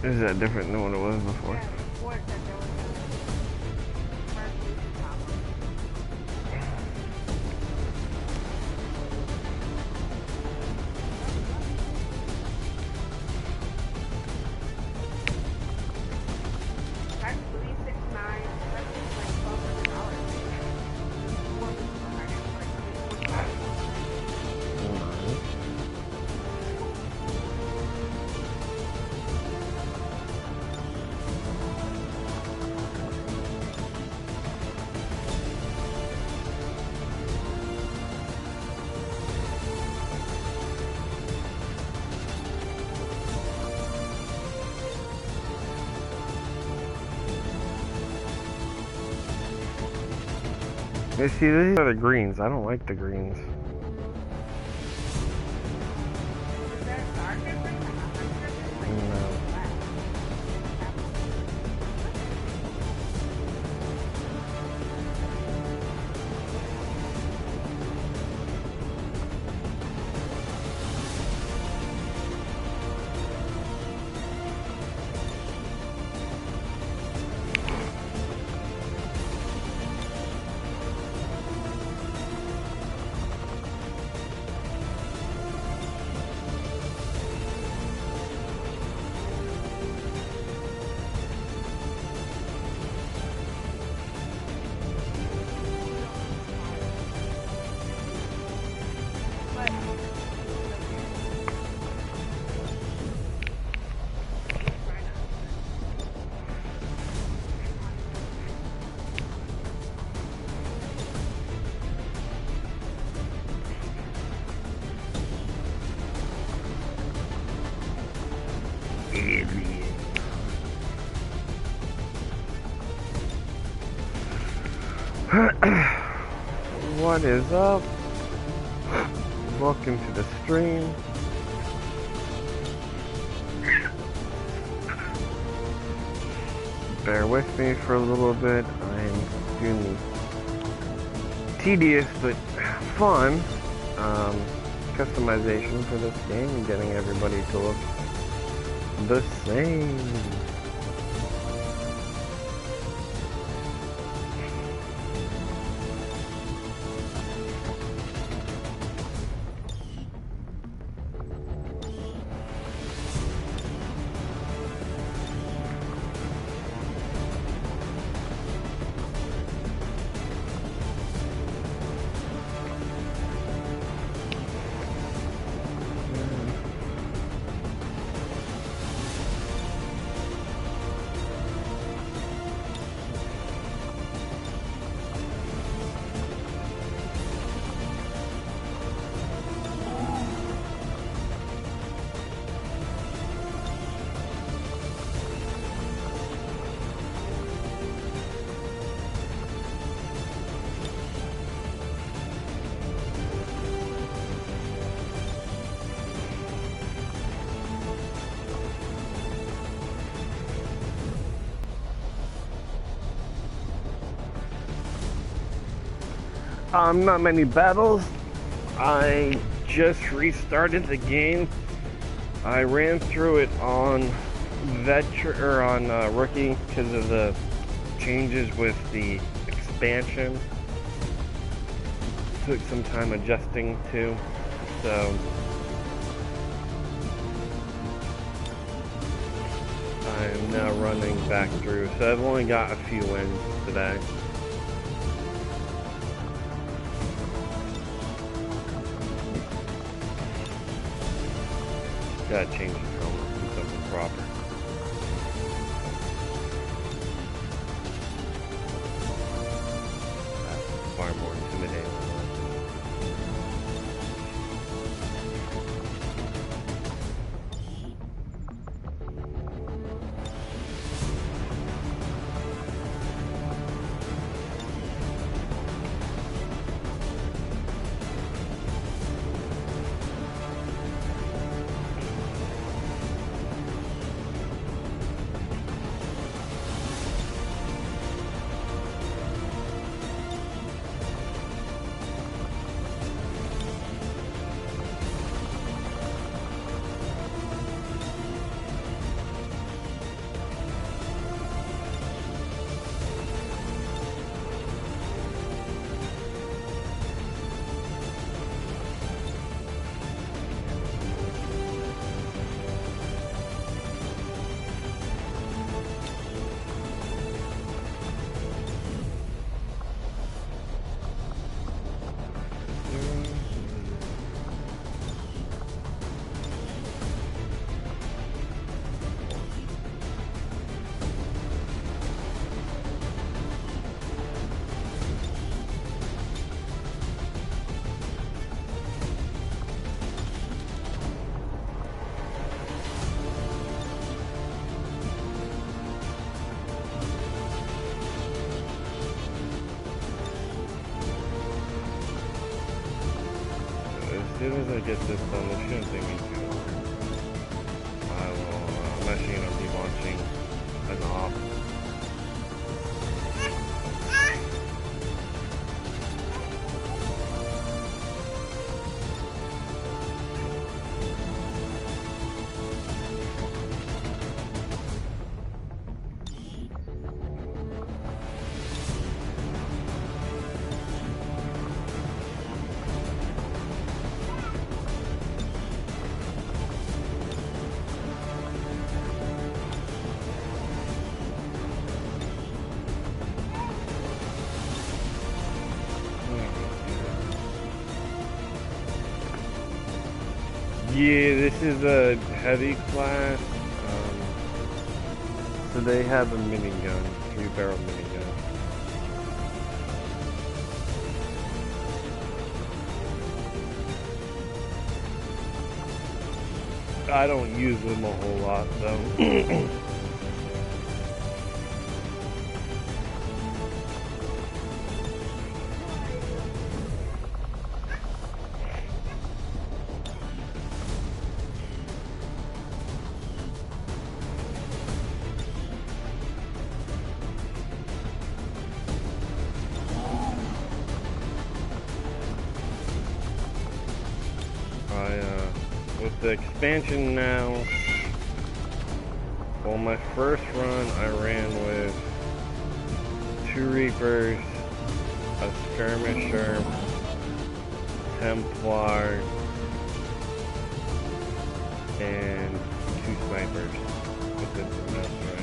Is that different than what it was before? You see, these are the greens. I don't like the greens. No. What is up? Welcome to the stream. Bear with me for a little bit. I'm doing the tedious but fun customization for this game and getting everybody to look the same. Not many battles. I just restarted the game. I ran through it on rookie because of the changes with the expansion. Took some time adjusting to, so I am now running back through. So I've only got a few wins today. Gotta change the helmet to something proper. That's far more intimidating. As soon as I get this done, it shouldn't take me too long. I'm actually going to be launching an op. Yeah, this is a heavy class, so they have a minigun, 3-barrel minigun. I don't use them a whole lot, though. With the expansion now, well, my first run I ran with 2 Reapers, a Skirmisher, Templar, and 2 Snipers. If it's a mess, right?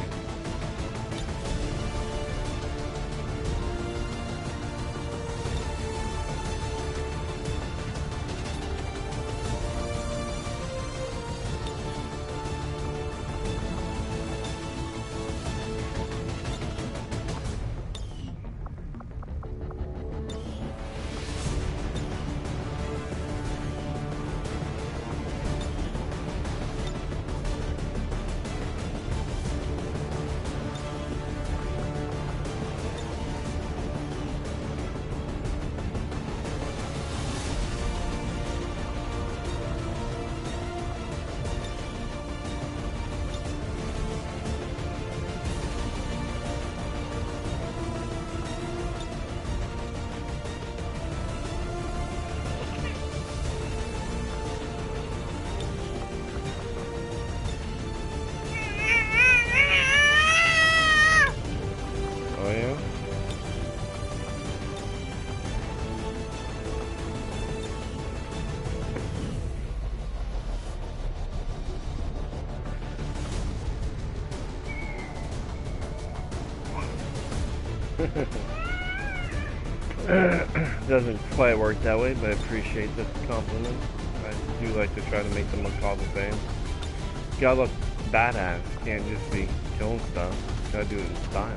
Doesn't quite work that way, but I appreciate the compliment. I do like to try to make them look all the same. You gotta look badass. Can't just be killing stuff. Gotta do it in style.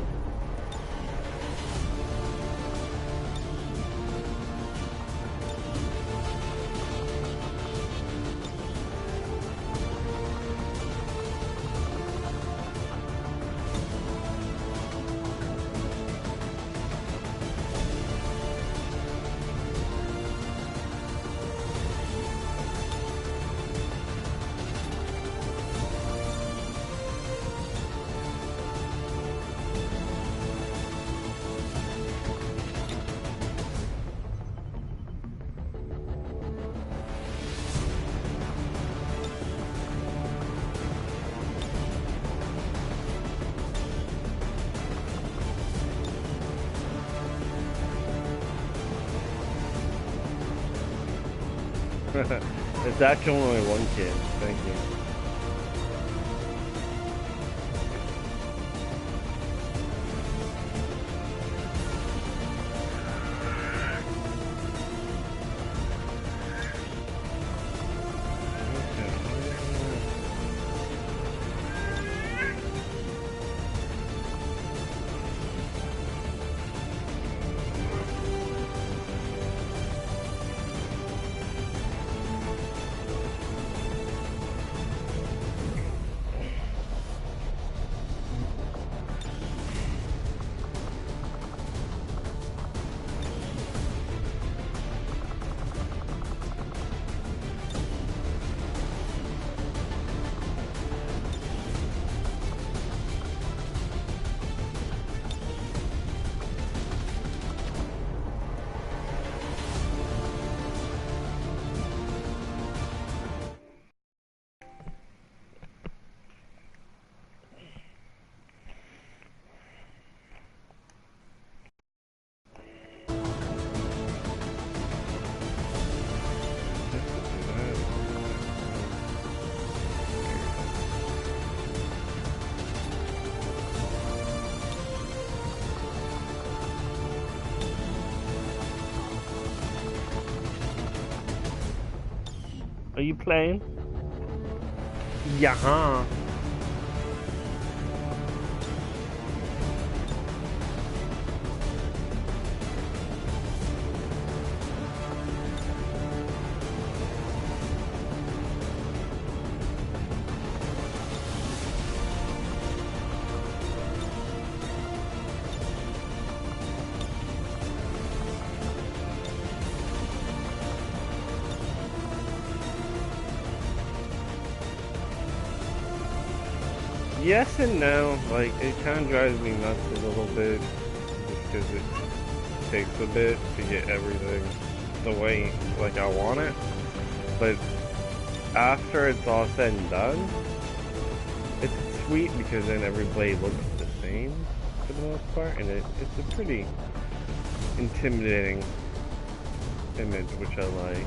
It's actually only one kid. Thank you. Are you playing? Yeah. Yes and no. Like, it kind of drives me nuts a little bit, just because it takes a bit to get everything the way, like, I want it. But after it's all said and done, it's sweet because then every blade looks the same for the most part, and it's a pretty intimidating image, which I like.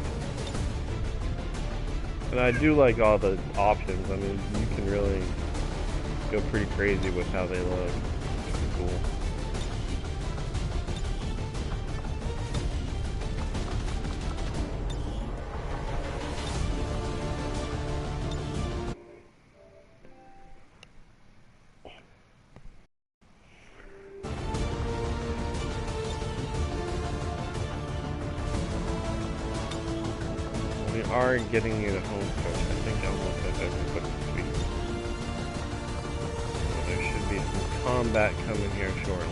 And I do like all the options. I mean, you can really go pretty crazy with how they look. It's cool. We are getting you the home stretch. I think almost at everybody's feet. So there should be some combat coming here shortly.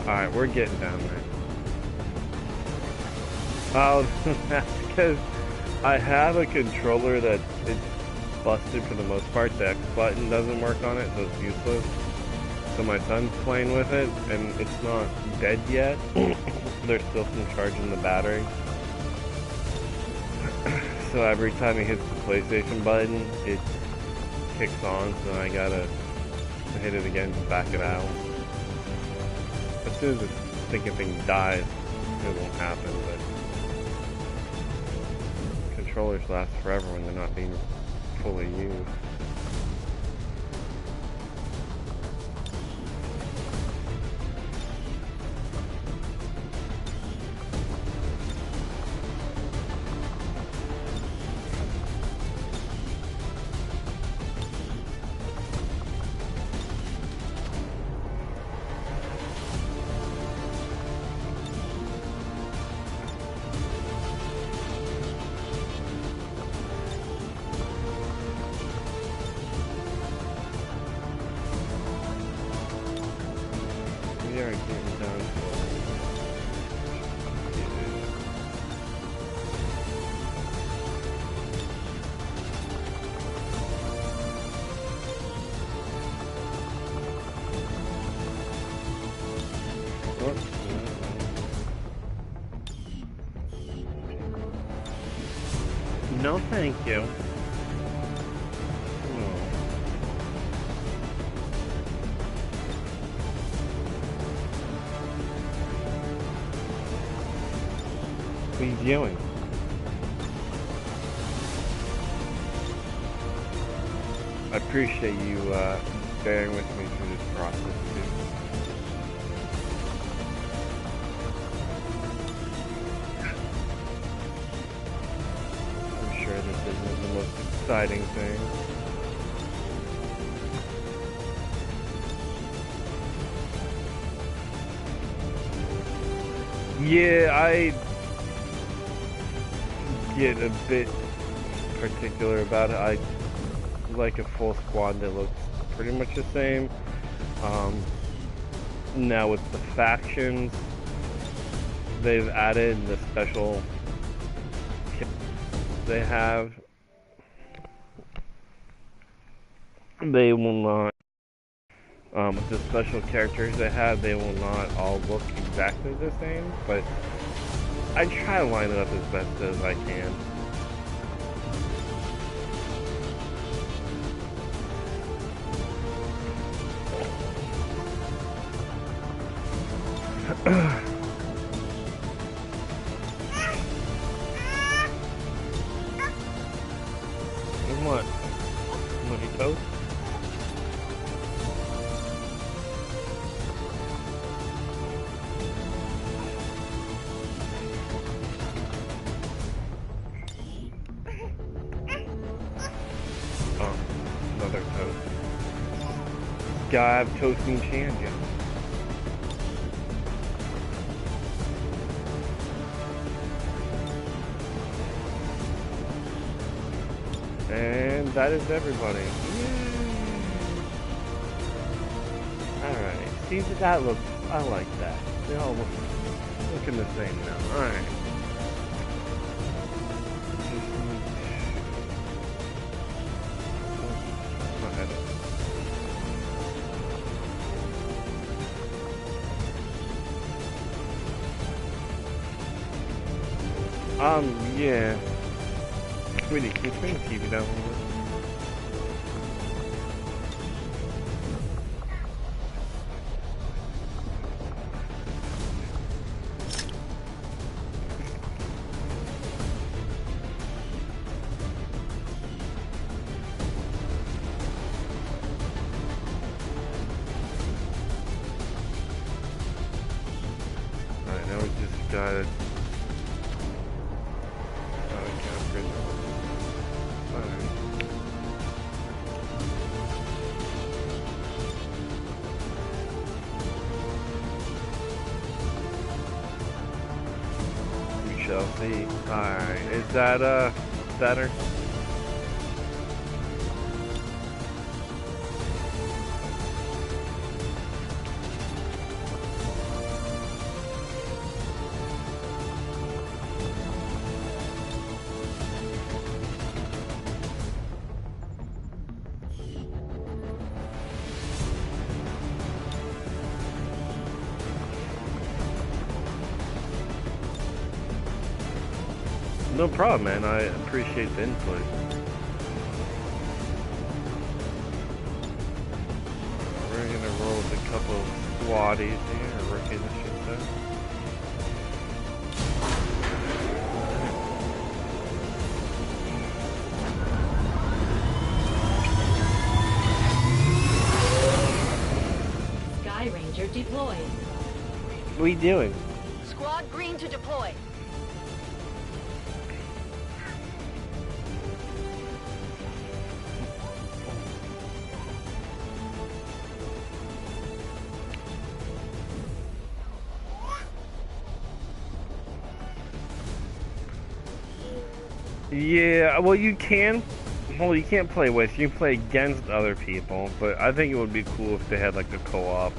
Alright, we're getting down there. Oh, that's because I have a controller that it's busted for the most part. The X button doesn't work on it, so it's useless. So my son's playing with it, and it's not dead yet. There's still some charge in the battery. So every time he hits the PlayStation button, it kicks on, so I gotta hit it again to back it out. As soon as the stinking thing dies, it won't happen, but controllers last forever when they're not being fully used. No, thank you. No. What are you doing? I appreciate you bearing with me through this process too. This isn't the most exciting thing. Yeah, I get a bit particular about it. I like a full squad that looks pretty much the same. Now with the factions, they've added the special they have. They will not, with the special characters they have, they will not all look exactly the same, but I try to line it up as best as I can. What? Want to toast? Oh, another toast. Gotta have toasting Chanja. And that is everybody. Alright, see that looks, I like that. They all looking the same now. Alright. Yeah. Sweetie, can you turn the TV down a little bit? Alright, now we just gotta... Shall see. Alright, is that better? No problem, man. I appreciate the input. We're gonna roll with a couple of squaddies here, or rookies, I should say. Sky Ranger deployed. What are you doing? Squad green to deploy. Yeah, well you can, well you can't play with, you can play against other people, but I think it would be cool if they had like a co-op.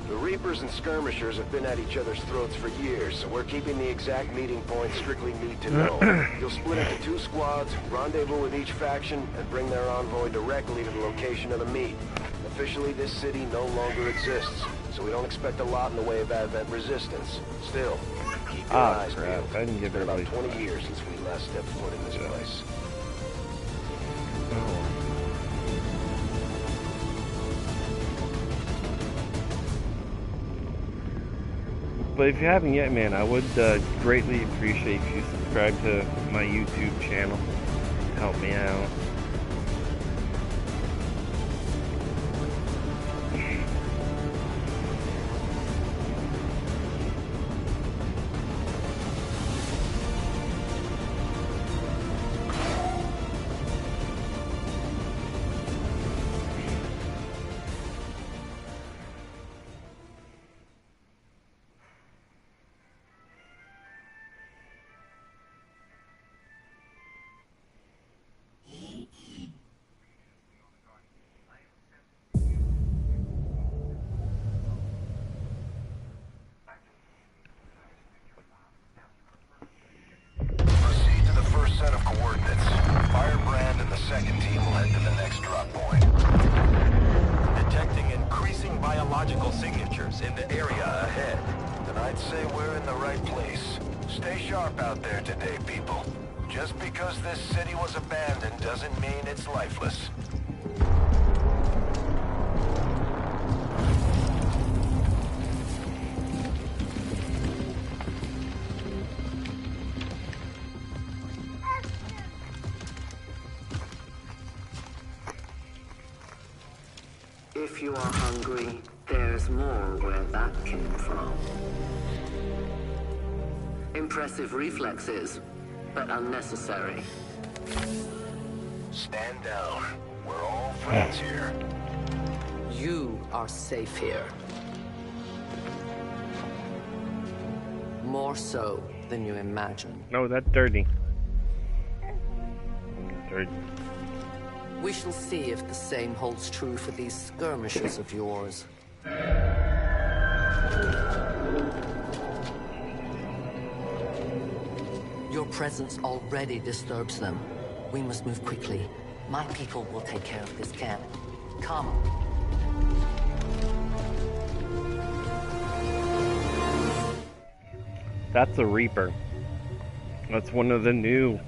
Reapers and skirmishers have been at each other's throats for years, so we're keeping the exact meeting point strictly need to know. You'll split into 2 squads, rendezvous with each faction, and bring their envoy directly to the location of the meet. Officially, this city no longer exists, so we don't expect a lot in the way of Advent resistance. Still, keep your eyes peeled. I didn't get It's been about 20 years since we last stepped foot in this place. But if you haven't yet, man, I would greatly appreciate if you subscribe to my YouTube channel. Help me out. In the area ahead. Then I'd say we're in the right place. Stay sharp out there today, people. Just because this city was abandoned doesn't mean it's lifeless. If you are hungry, there's more where that came from. Impressive reflexes, but unnecessary. Stand down. We're all friends here. You are safe here. More so than you imagine. No, that's dirty. Dirty. We shall see if the same holds true for these skirmishers of yours. Your presence already disturbs them. We must move quickly. My people will take care of this camp. Come. That's a Reaper. That's one of the new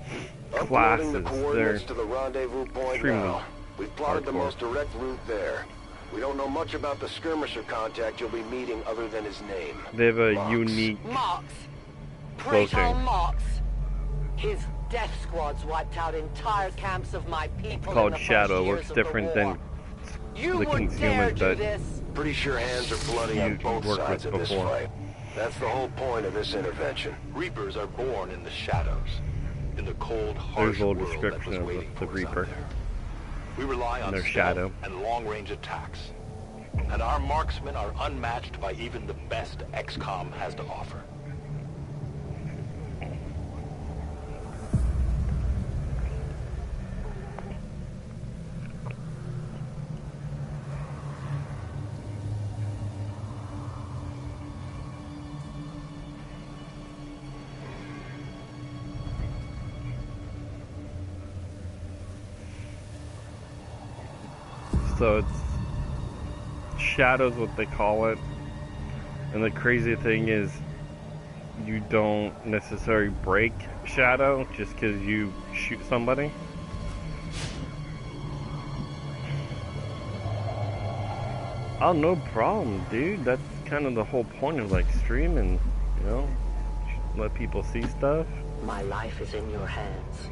classes. The coordinates to the rendezvous point now. We've plotted the most direct route there. We don't know much about the skirmisher contact you'll be meeting other than his name. They have a unique Marks. clothing. Marks. His death squads wiped out entire camps of my people. Called Shadow. Looks different than the concealment that pretty sure hands are bloody on both sides of this fight. That's the whole point of this intervention. Reapers are born in the shadows, in the cold, harsh there's a little world description that was of waiting the for us Reaper. out there. We rely on their stealth shadow and long-range attacks, and our marksmen are unmatched by even the best XCOM has to offer. So it's shadows, what they call it. And the crazy thing is, you don't necessarily break shadow just because you shoot somebody. Oh, no problem, dude. That's kind of the whole point of like streaming, you know? Let people see stuff. My life is in your hands.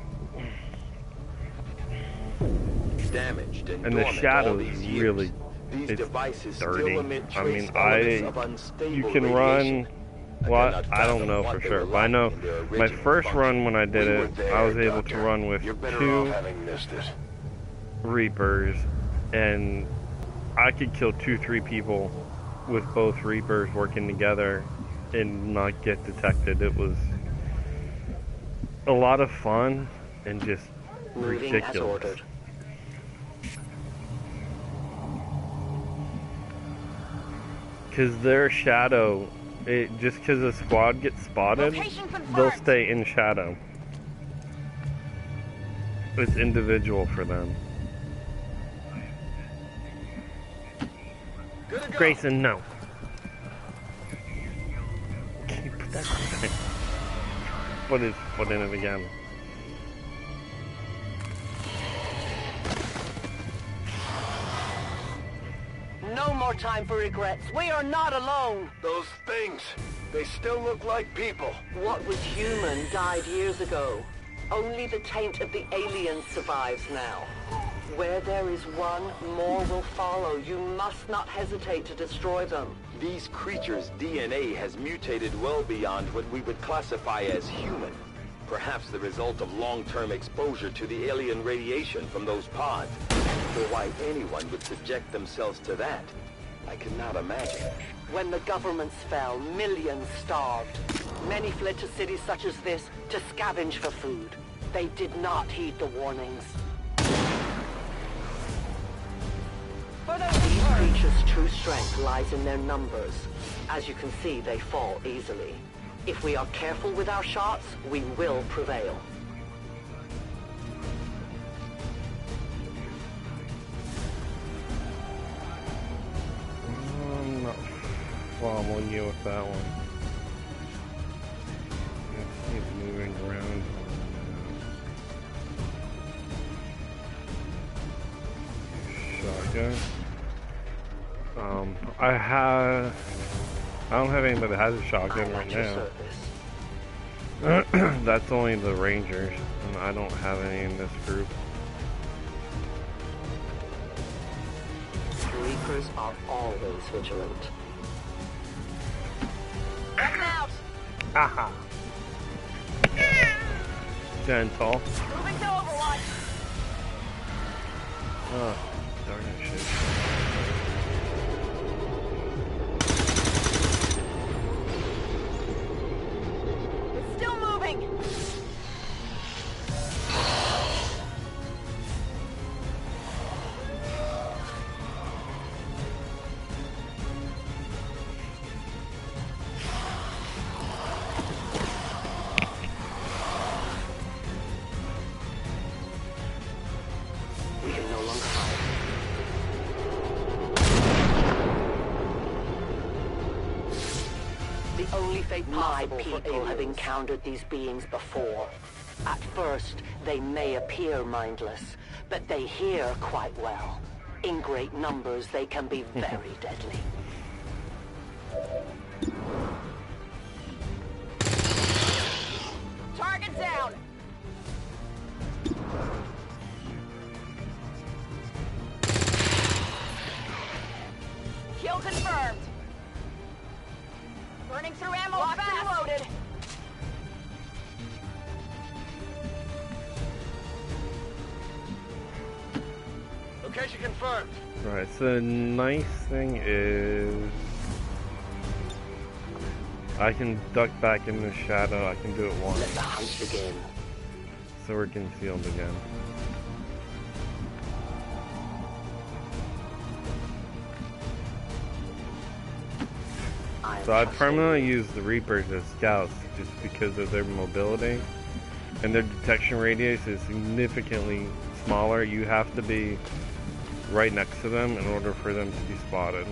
Damaged and the dormant shadows all these years, really, these it's devices dirty. still emit I mean, trace elements of unstable you can radiation. run. Well, I don't know for sure, but I know my first run when I did it, I was able to run with 2 Reapers, and I could kill 2-3 people with both Reapers working together and not get detected. It was a lot of fun and just ridiculous. Because their shadow, just because a squad gets spotted, they'll stay in shadow. It's individual for them. Grayson, no. Can you put that down? Put his foot in it again. No more time for regrets. We are not alone. Those things, they still look like people. What was human died years ago. Only the taint of the aliens survives now. Where there is one, more will follow. You must not hesitate to destroy them. These creatures' DNA has mutated well beyond what we would classify as human. Perhaps the result of long-term exposure to the alien radiation from those pods. For why anyone would subject themselves to that, I cannot imagine. When the governments fell, millions starved. Many fled to cities such as this to scavenge for food. They did not heed the warnings. These creatures' true strength lies in their numbers. As you can see, they fall easily. If we are careful with our shots, we will prevail. I'm not following you with that one. Keep moving around. Shotgun. I don't have anybody that has a shotgun right now. That's only the Rangers, and I don't have any in this group. Reapers are always vigilant. Listen out! Aha! Gentle. Moving to Overwatch. Oh, darn it, shit. Still moving. We can no longer hide. The only fate possible. My people have encountered these beings before. At first, they may appear mindless, but they hear quite well. In great numbers, they can be very deadly. Target down! Kill confirmed! Burning through ammo fast! Locked and loaded! Location confirmed. Right, so the nice thing is I can duck back in the shadow. I can do it once. Let the hunt begin. So we're concealed again. So I permanently use the Reapers as scouts just because of their mobility. And their detection radius is significantly smaller. You have to be right next to them in order for them to be spotted.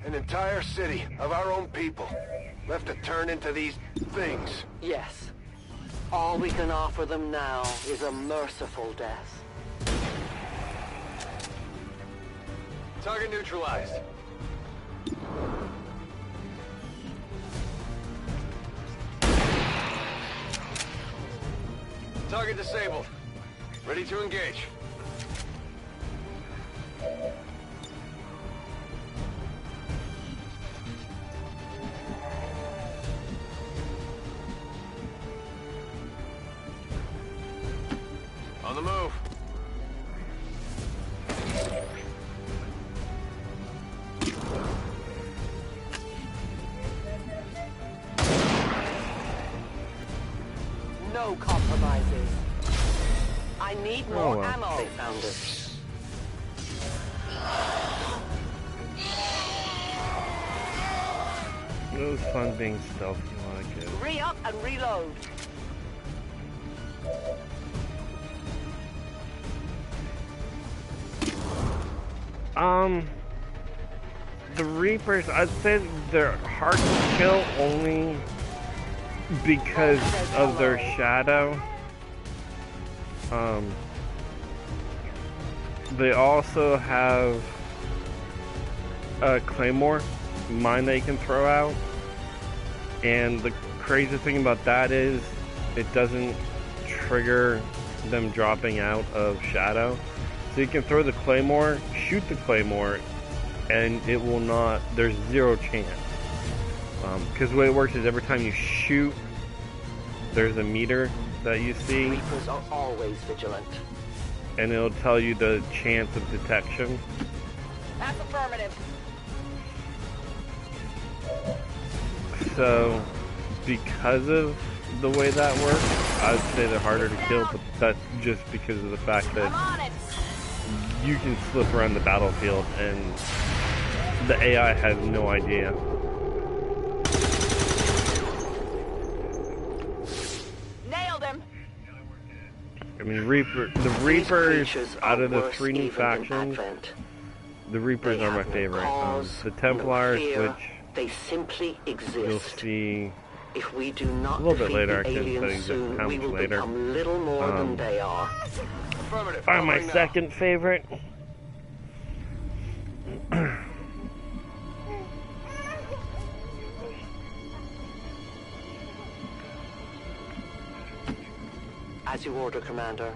An entire city of our own people left to turn into these things. Yes. All we can offer them now is a merciful death. Target neutralized. Target disabled. Ready to engage. On the move. No compromises. I need more well. ammo. They found it. It was fun being stealthy like it. Re-up and reload. The Reapers, I'd say they're hard to kill only because of their shadow. They also have a claymore mine they can throw out, and the crazy thing about that is it doesn't trigger them dropping out of shadow. So you can throw the claymore, shoot the claymore, and it will not, there's zero chance. Because the way it works is every time you shoot, there's a meter that you see. Reapers are always vigilant. And it'll tell you the chance of detection. That's affirmative. So, because of the way that works, I'd say they're harder to kill, but that's just because of the fact that you can slip around the battlefield and the AI has no idea. Nailed him. I mean, the Reapers, out of the 3 new factions, the Reapers are my favorite. The Templars, which they simply exist. You'll see if we do not a little bit defeat later. I the can't tell you aliens soon, how we much will later. become little more than they are. Are my second favorite. As you order, Commander.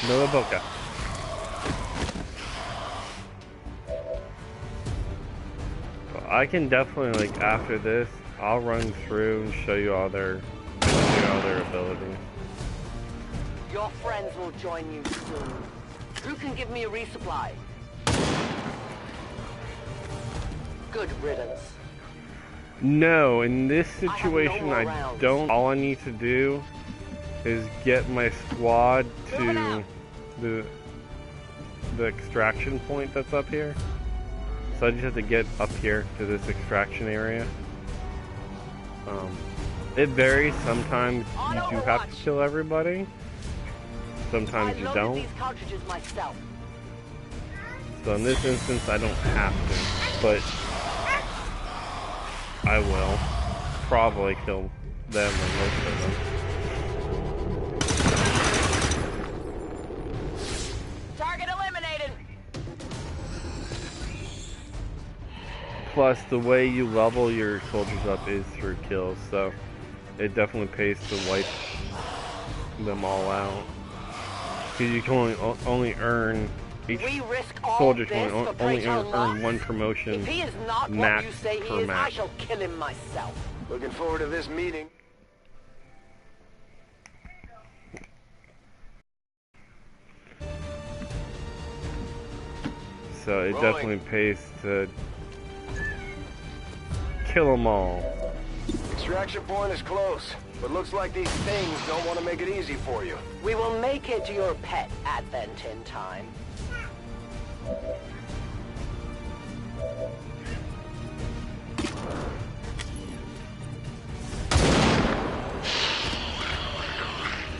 Nova Boca. Well, I can definitely, like, after this, I'll run through and show you all their abilities. Your friends will join you soon. Who can give me a resupply? Good riddance. No, in this situation, I don't. All I need to do is get my squad to the extraction point that's up here. So I just have to get up here to this extraction area. It varies. Sometimes you do have to kill everybody. Sometimes you don't. These cartridges myself. So in this instance, I don't have to, but I will probably kill them or most of them. Target eliminated. Plus, the way you level your soldiers up is through kills, so it definitely pays to wipe them all out. Because you can only earn, each soldier can only earn 1 promotion if he is not max what you say per he is, match. I shall kill him myself. Looking forward to this meeting. So it definitely pays to kill them all. Extraction point is close, but looks like these things don't want to make it easy for you. We will make it your pet advent in time.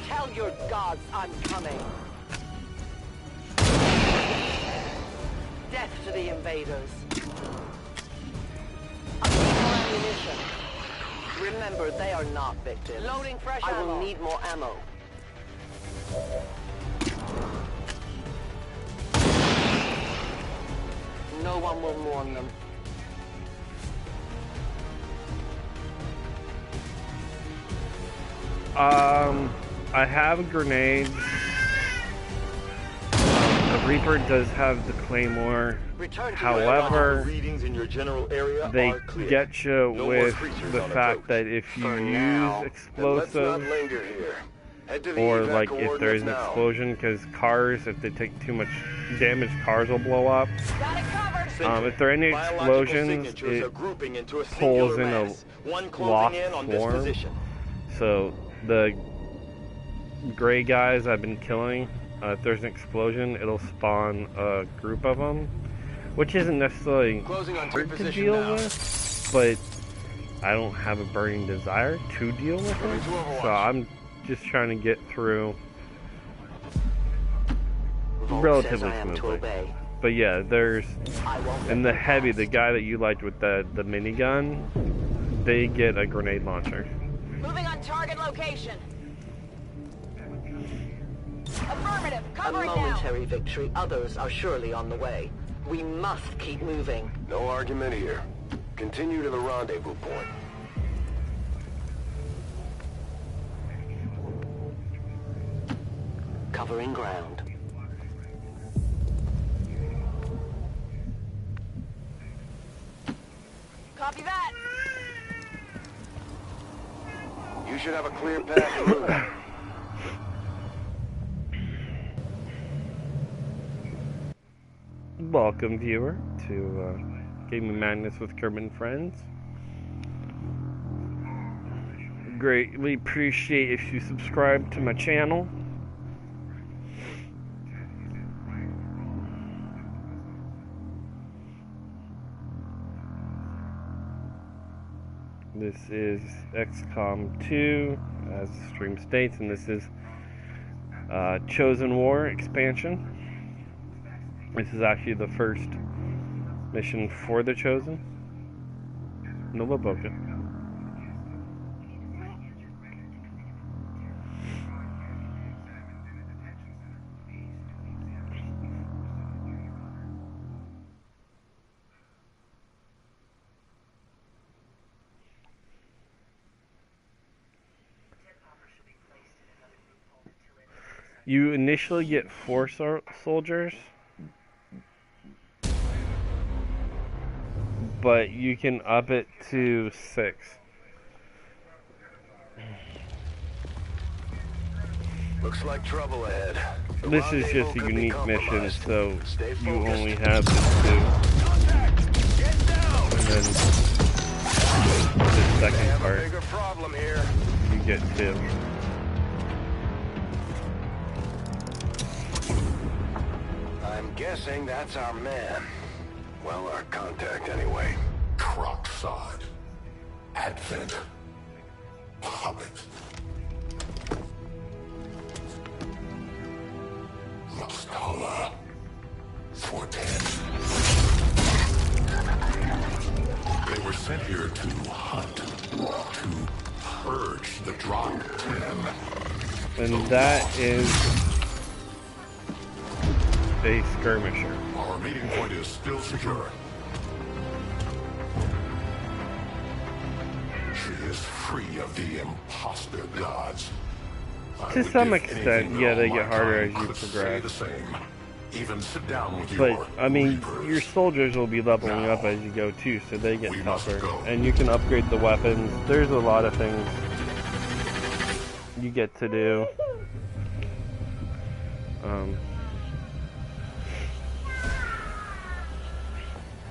Tell your gods I'm coming. Death to the invaders. I need more ammunition. Remember, they are not victims. Loading fresh ammo. I will need more ammo. No one will mourn them. I have grenades. The Reaper does have the Claymore. However, they get you with the fact that if you use explosives, or like if there is an explosion, because cars, if they take too much damage, cars will blow up. If there are any explosions, it pulls in a locked form. So the gray guys I've been killing, if there's an explosion, it'll spawn a group of them, which isn't necessarily hard to deal with, but I don't have a burning desire to deal with it, so I'm just trying to get through relatively smoothly. But yeah, there's, and the heavy, the guy that you liked with the minigun, they get a grenade launcher. Moving on target location. Affirmative, covering now. A momentary victory. Others are surely on the way. We must keep moving. No argument here. Continue to the rendezvous point. Covering ground. Copy that. You should have a clear path through. Welcome, viewer, to Gaming Madness with Kermit and Friends. Greatly appreciate if you subscribe to my channel. This is XCOM 2, as the stream states, and this is Chosen War expansion. This is actually the first mission for the Chosen. Nova Boca. You initially get 4 soldiers, but you can up it to 6. Looks like trouble ahead. This is just a unique mission, so you only have the 2. And then the second part, you get 2. I'm guessing that's our man. Well, our contact anyway. Crocksod. Advent. Hobbit. Mustala. 410. They were sent here to hunt. To purge the Drop 10. And that is a skirmisher. Our meeting point is still secure. She is free of the imposter gods. To some extent, yeah, they get harder as you progress. Even sit down with but, I mean, your soldiers will be leveling up as you go too, so they get tougher. And you can upgrade the weapons. There's a lot of things you get to do.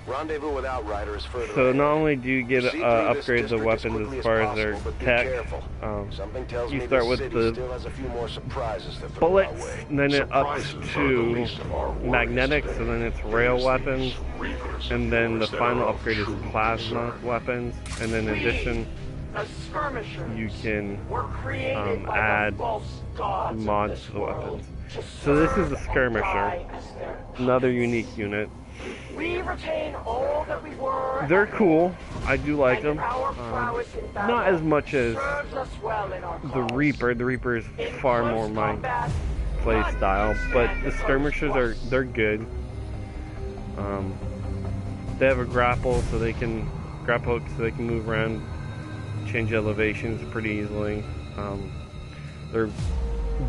Rendezvous with Outriders further So ahead. not only do you get Proceed through this upgrades of district weapons quickly as far as possible, their but be tech, careful. Something tells you me start this with city the still has a few more surprises to throw our bullets, way. and then it ups Surprises are the to least of our worries magnetics, today. and then it's rail There's weapons, these reapers of and then the yours that final are of upgrade is true plasma concern. weapons, and then in addition, The skirmishers you can were created by add the false gods of mods this to the world weapons. to So this is serve the and skirmisher, die as their another puppets. unique unit. We retain all that we were. They're cool. I do like them. Our prowess in battle Not as much as serves us well in our the cause. Reaper. The Reaper is In far close more my combat, play none style, can but stand the opposed skirmishers to us. they're good. They have a grapple, so they can grapple hook, so they can move around, change elevations pretty easily. Their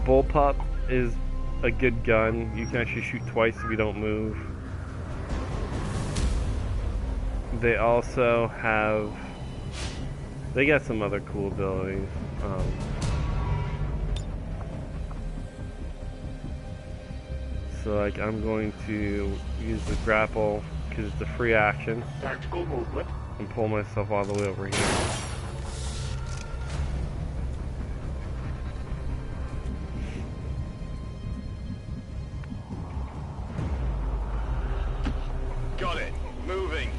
bullpup is a good gun. You can actually shoot twice if you don't move. They also have, they got some other cool abilities. So like I'm going to use the grapple because it's a free action. Tactical movement. And pull myself all the way over here. Got it. Moving.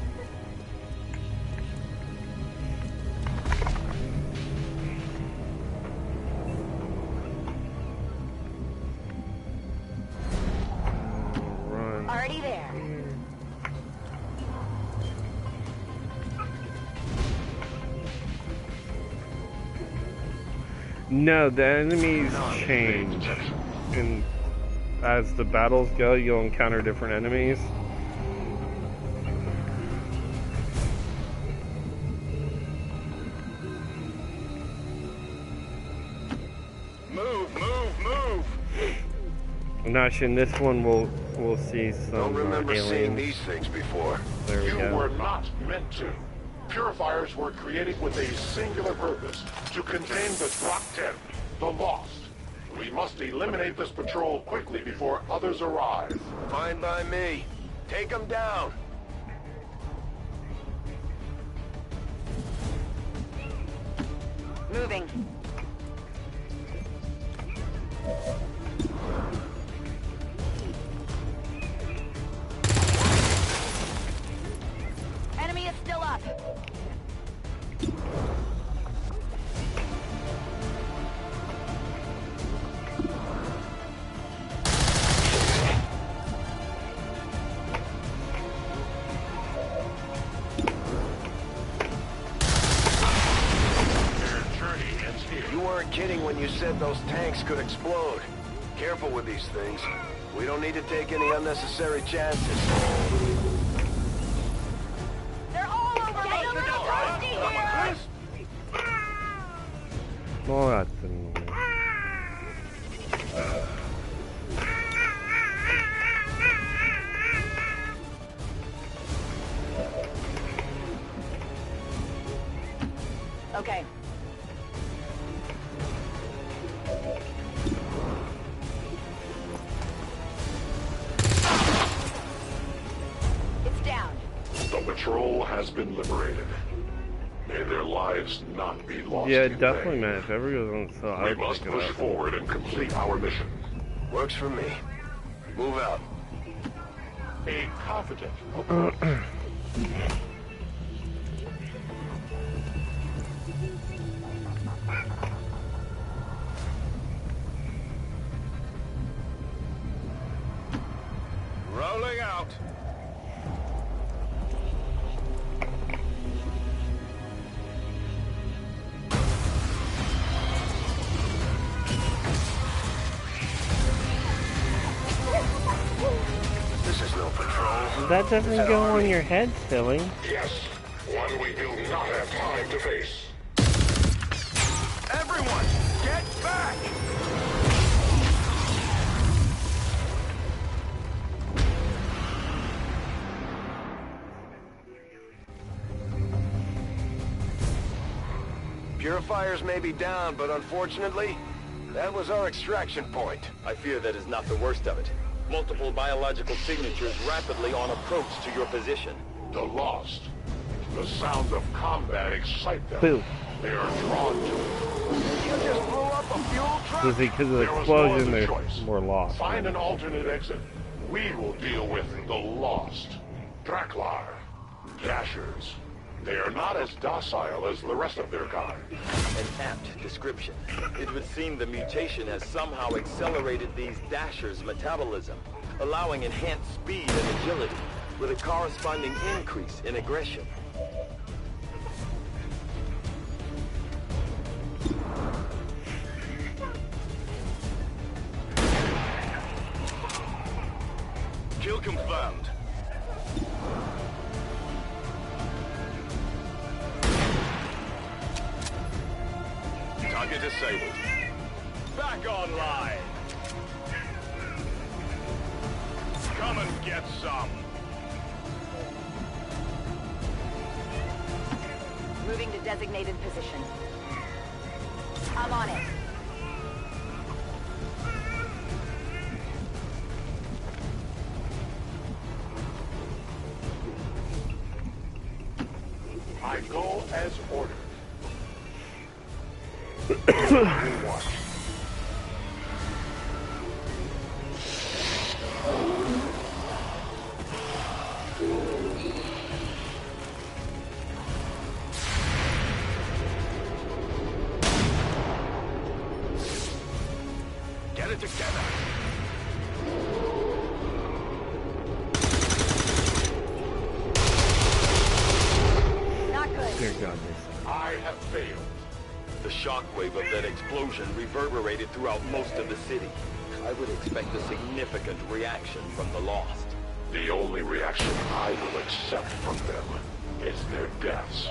Run. Already there. No, the enemies change. And as the battles go, you'll encounter different enemies. Move. And actually, in this one, we'll see some Don't remember aliens. seeing these things before. There we You go. were not meant to. Purifiers were created with a singular purpose, to contain the Drop 10, the Lost. We must eliminate this patrol quickly before others arrive. Fine by me. Take them down. Moving. Enemy is still up. Their journey ends here. You weren't kidding when you said those tanks could explode. Careful with these things. We don't need to take any unnecessary chances. They're all over me. Get a little toasty here. Well, that's annoying. Okay. It's down. The patrol has been liberated. May their lives not be lost Yeah, in definitely, vain. man. If ever goes on sale, I We would must pick push it up. forward and complete our mission. Works for me. Move out. A confident approach. Rolling out. This is no patrol. That doesn't go on your head, silly. Yes, one we do not have time to face. Everyone, get back! Purifiers may be down, but unfortunately, that was our extraction point. I fear that is not the worst of it. Multiple biological signatures rapidly on approach to your position. The Lost. The sounds of combat excite them. Boom. They are drawn to it. You just blew up a fuel truck? So because of the There was no explosion, other they're choice. more lost. Find an alternate exit. We will deal with the Lost. Draklar. Dashers. They are not as docile as the rest of their kind. An apt description. It would seem the mutation has somehow accelerated these Dashers' metabolism, allowing enhanced speed and agility, with a corresponding increase in aggression. Kill confirmed. Target disabled. Back online! Come and get some. Moving to designated position. I'm on it. I go as ordered. Watch. Get it together! Not good. Dear God, I have failed. The shockwave of that explosion reverberated throughout most of the city. I would expect a significant reaction from the Lost. The only reaction I will accept from them is their deaths.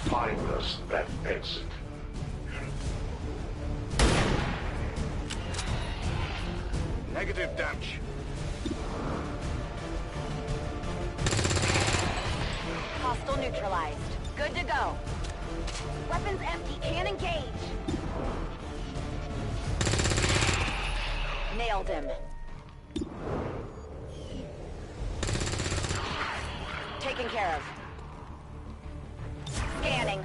Find us that exit. Negative damage. Hostile neutralized. Good to go. Weapons empty. Can't engage. Nailed him. Taken care of. Scanning.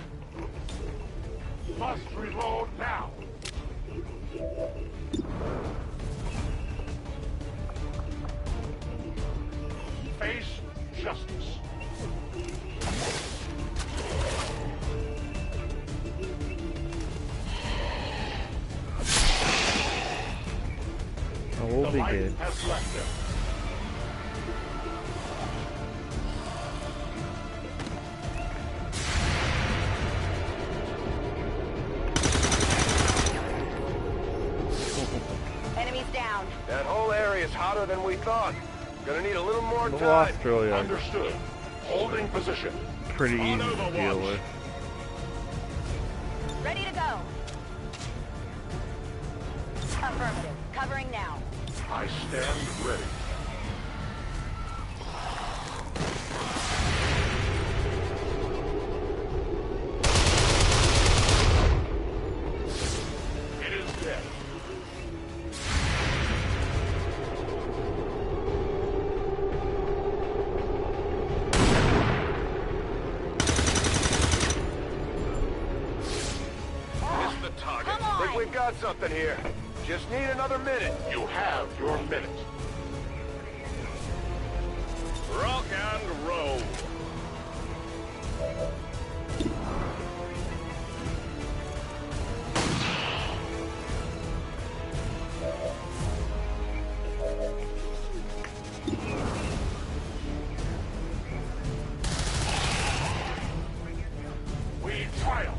Must reload now. Face justice. I will The be light good. has left them. Enemies down. That whole area is hotter than we thought. Gonna need a little more The time. Lost really are Understood. Holding position. pretty easy to deal with. Ready to go. Affirmative. Covering now. I stand ready. It is dead. Missed the target. Think we've got something here. Just need another minute. You have your minute. Rock and roll. We triumph.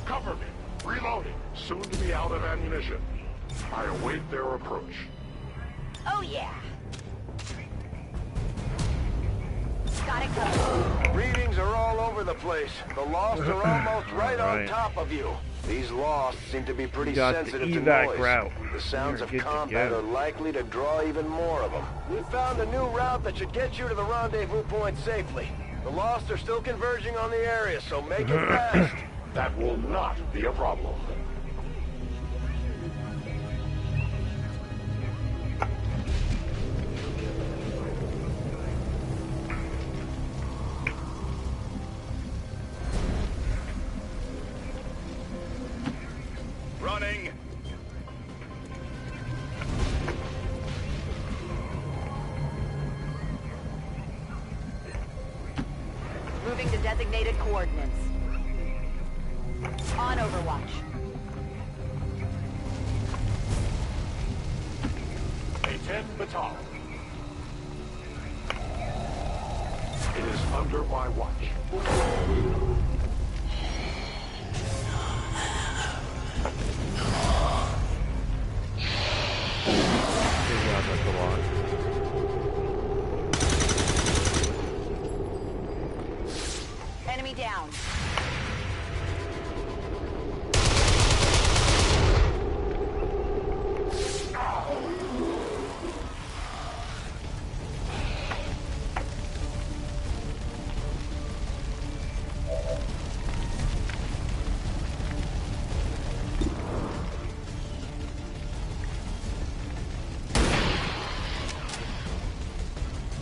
Cover me. Reloading. Soon to be out of ammunition. I await their approach. Oh yeah. Got it covered. Readings are all over the place. The Lost are almost right on Right. top of you. These Lost seem to be pretty Got the sensitive to evac noise. route. The sounds You're of good to combat go. are likely to draw even more of them. We found a new route that should get you to the rendezvous point safely. The Lost are still converging on the area, so make it fast. That will not be a problem. Moving to designated coordinates. On Overwatch. A-10 baton. It is under my watch. Yeah, that's a lot. Enemy down.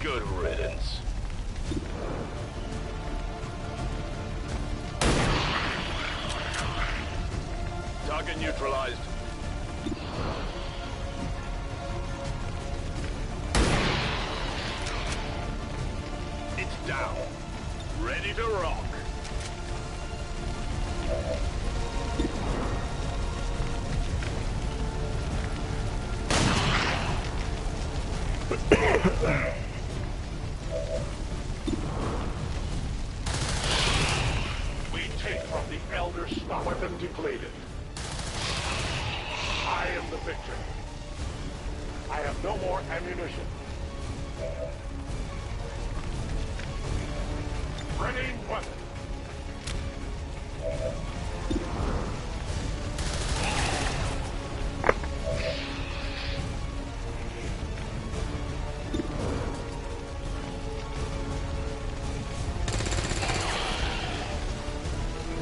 Good riddance. Target neutralized. It's down. Ready to rock. We take from the Elder Stock weapon depleted. I am the victor. I have no more ammunition. Ready weapon.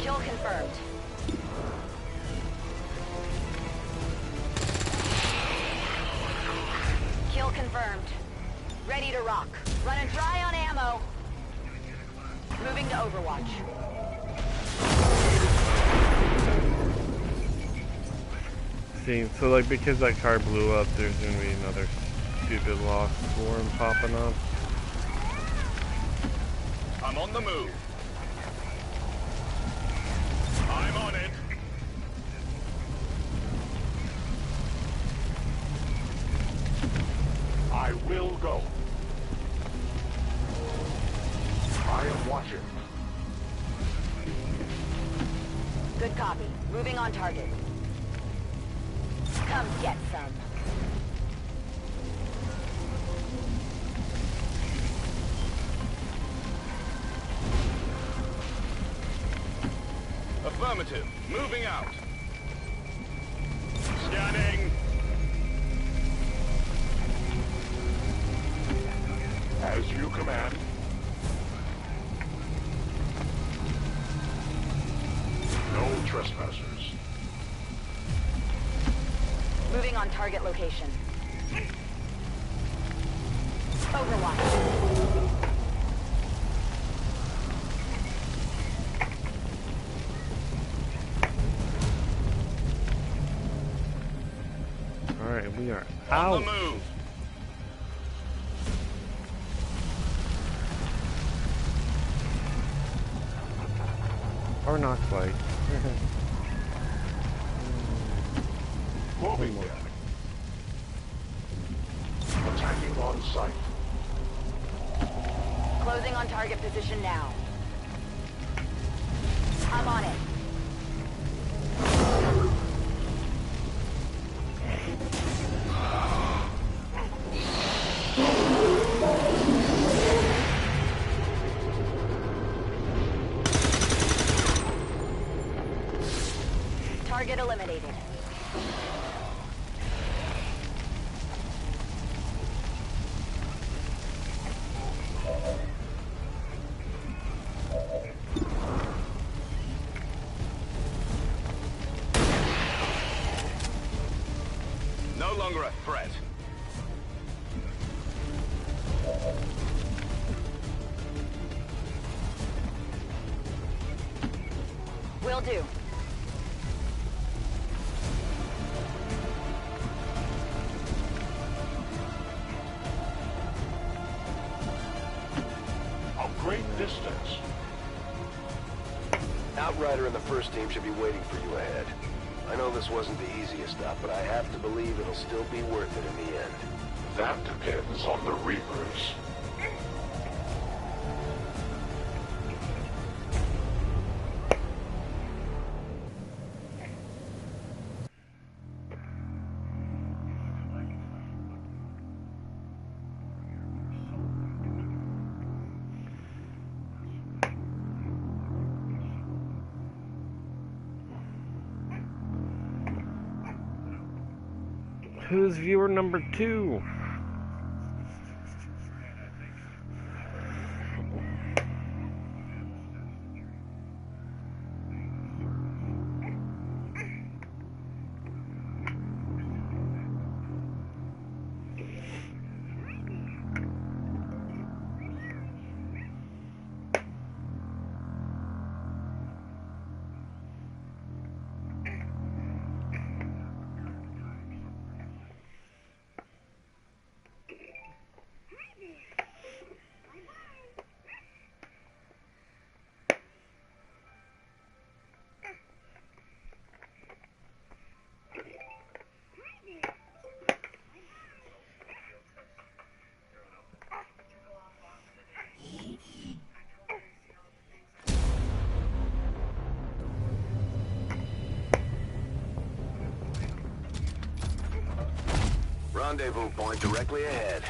Kill confirmed. Kill confirmed. Ready to rock. Running dry on ammo. Moving to Overwatch. See, so like because that car blew up, there's gonna be another stupid lost swarm popping up. I'm on the move. I'm on it. I will go. I am watching. Good copy. Moving on target. Come get some. Affirmative. Moving out. Scanning. As you command. No trespassers. Moving on target location. Overwatch. Alright, we are On out. the move. Or not quite. Moving there. Attacking on sight. Closing on target position now. I'm on it. Target eliminated. No longer a threat. Will do. A great distance. Outrider and the first team should be waiting for you ahead. I know this wasn't the easiest stop, but I have to believe it'll still be worth it in the end. That depends on the Reapers. Who's viewer number 2? Rendezvous point directly ahead.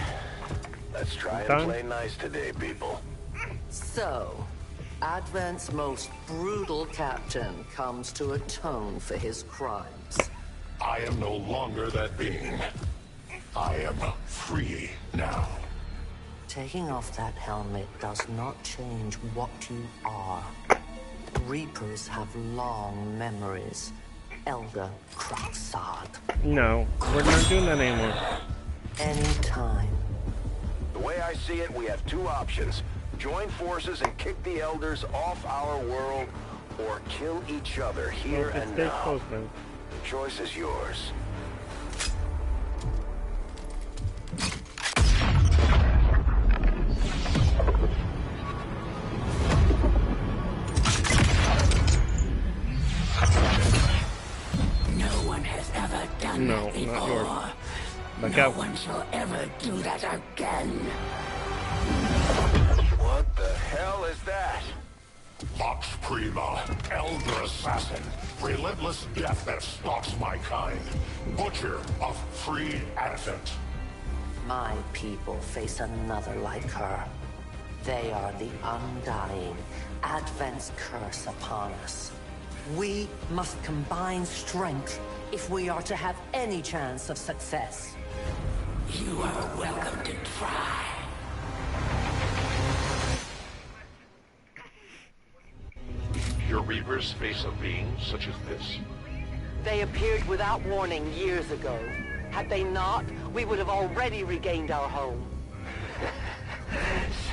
Let's try and play nice today, people. So, Advent's most brutal captain comes to atone for his crimes. I am no longer that being. I am free now. Taking off that helmet does not change what you are. Reapers have long memories. Elder Croxard. No, we're not doing that anymore. Anytime. The way I see it, we have two options. Join forces and kick the Elders off our world, or kill each other here and now. Close, man. The choice is yours. No, not yours. Back no out. one shall ever do that again. What the hell is that? Vox Prima, Elder Assassin, relentless death that stalks my kind. Butcher of free Advent. My people face another like her. They are the undying. Advent's curse upon us. We must combine strength if we are to have any chance of success. You are welcome to try. Your Reapers face a being such as this? They appeared without warning years ago. Had they not, we would have already regained our home.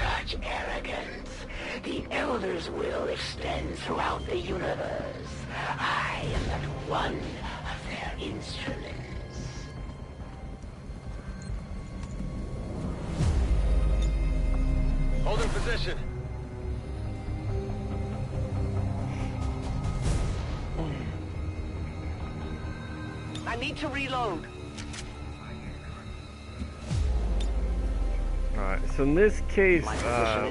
Such arrogance. The Elder's will extends throughout the universe. I am but one of their instruments. Hold in position. I need to reload. Alright, so in this case,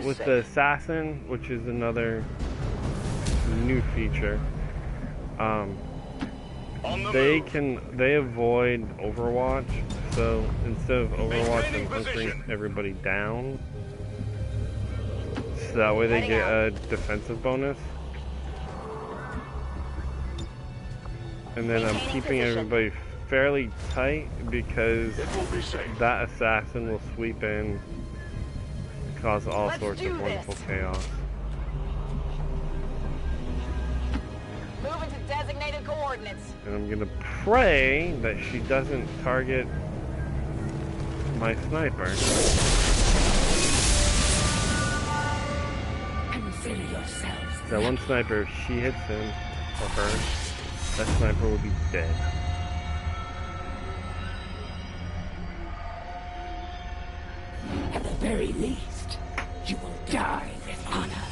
with the Assassin, which is another new feature, they avoid Overwatch, so instead of Overwatch and huntering everybody down, so that way they get a defensive bonus. And then I'm keeping everybody fairly tight because that assassin will sweep in, cause all sorts of wonderful chaos. Move into designated coordinates. And I'm gonna pray that she doesn't target my sniper. Consider yourselves. That one sniper, if she hits him or her, that sniper will be dead. At the very least, you will die with honor.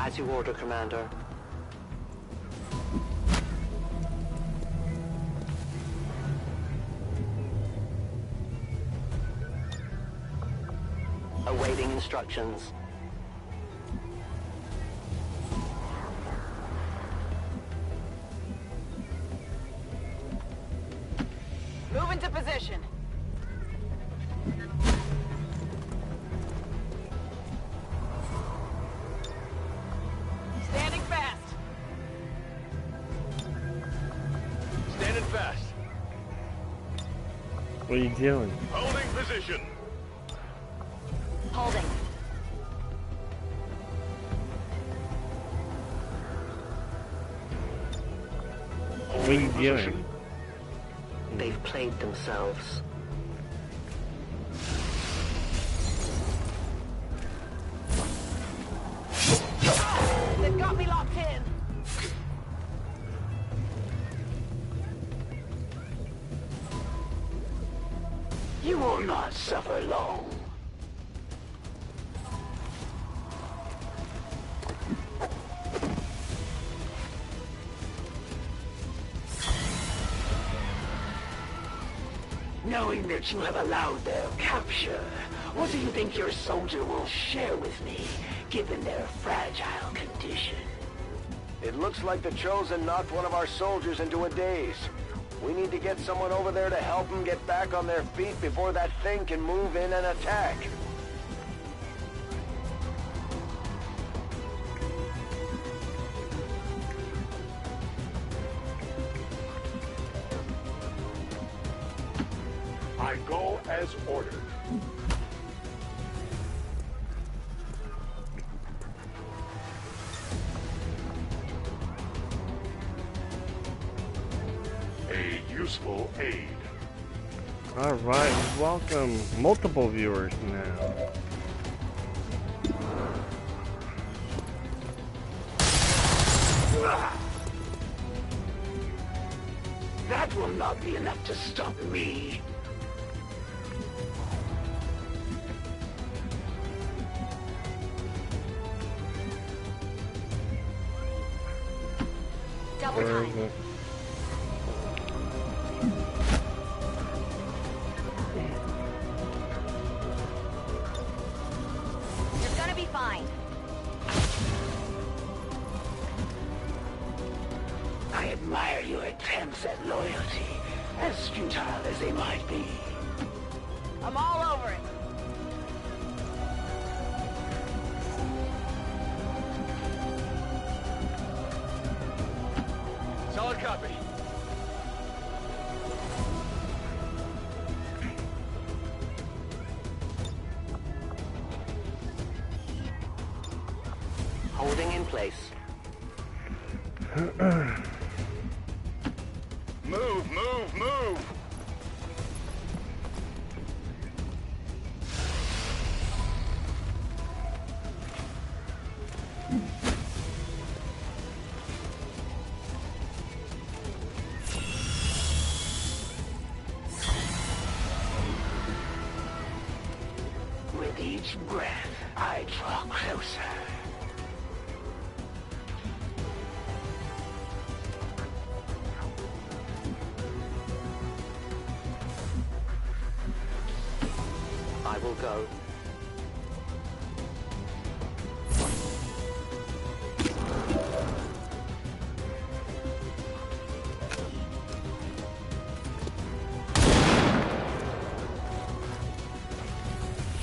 As you order, Commander. Awaiting instructions. Move into position. Standing fast. Standing fast. What are you doing? Holding position. Holding. What are you doing? They've played themselves. They've got me locked in. You will not suffer long. Knowing that you have allowed their capture, what do you think your soldier will share with me, given their fragile condition? It looks like the Chosen knocked one of our soldiers into a daze. We need to get someone over there to help them get back on their feet before that thing can move in and attack. I go as ordered. A useful aid. Alright, welcome. Multiple viewers now. That will not be enough to stop me. Double time. You're gonna be fine. I admire your attempts at loyalty, as futile as they might be. I'm all over it. Solid copy. Holding in place. Move, move, move! With each breath, I draw closer. I will go.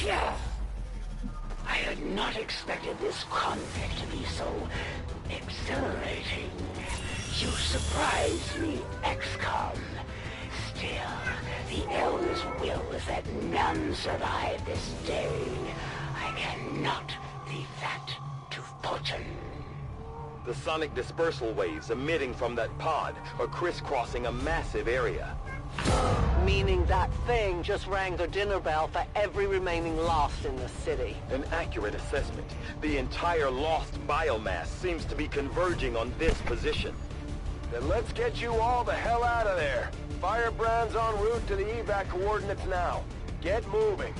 Yeah. I had not expected this conflict to be so exhilarating. You surprised me, XCOM. Still, the Elder's will is that none survive this day. I cannot leave that to fortune. The sonic dispersal waves emitting from that pod are crisscrossing a massive area. Meaning that thing just rang the dinner bell for every remaining lost in the city. An accurate assessment. The entire lost biomass seems to be converging on this position. Then let's get you all the hell out of there. Firebrand's en route to the evac coordinates now. Get moving.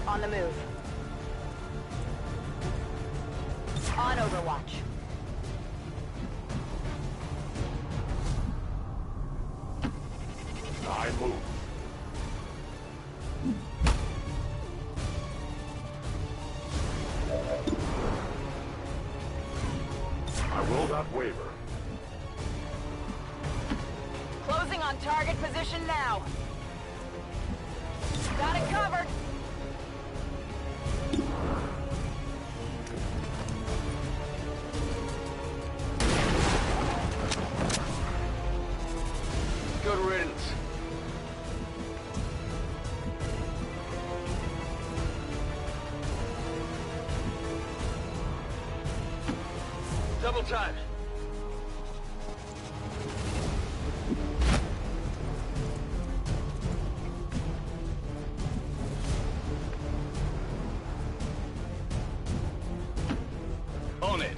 On the move. On Overwatch. I move. I will not waver. Closing on target position now. Got it covered. Good riddance. Double time. Own it.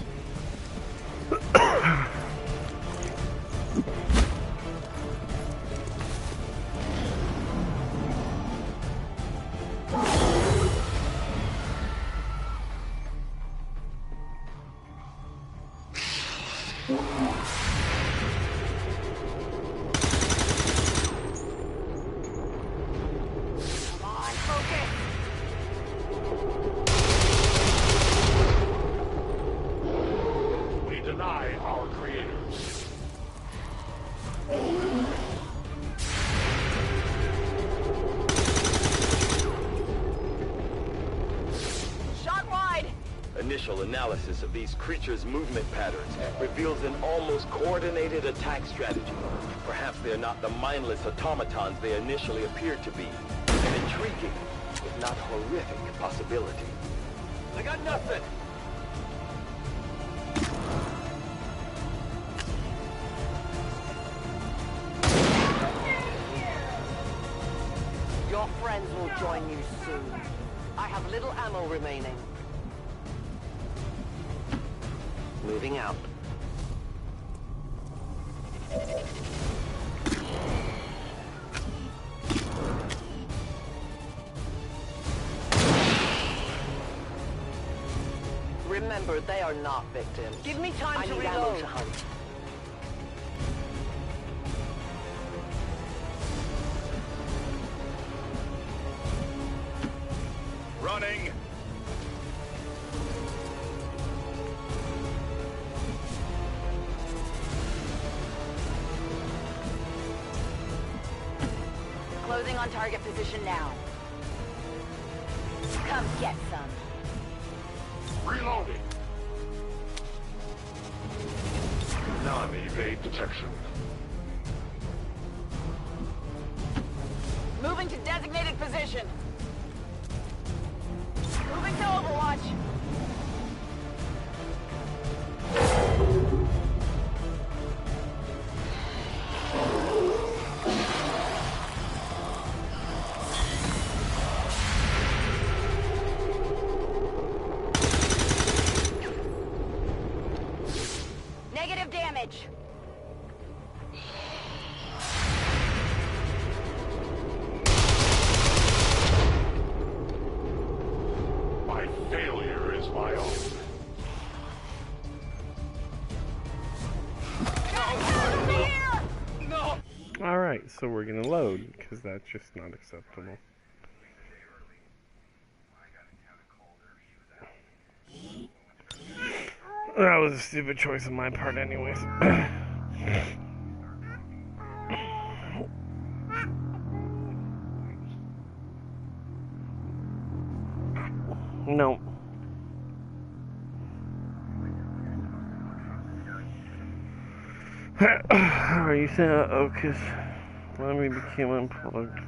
We deny our creators. Shot wide. Initial analysis of these creatures' movement patterns reveals an almost coordinated attack strategy. Perhaps they are not the mindless automatons they initially appeared to be. An intriguing, if not horrific, possibility. I got nothing. Your friends will join you soon. I have little ammo remaining. Moving out. Remember, they are not victims. Give me time to I need ammo reload. to hunt. Running. Closing on target position now. Come get some. Reloading. None evade detection. Moving to designated position. Moving to Overwatch. Negative damage. My failure is my own. No. Alright, so we're gonna load, because that's just not acceptable. That was a stupid choice on my part anyways. No. Are you saying Ocus? Let me become unplugged.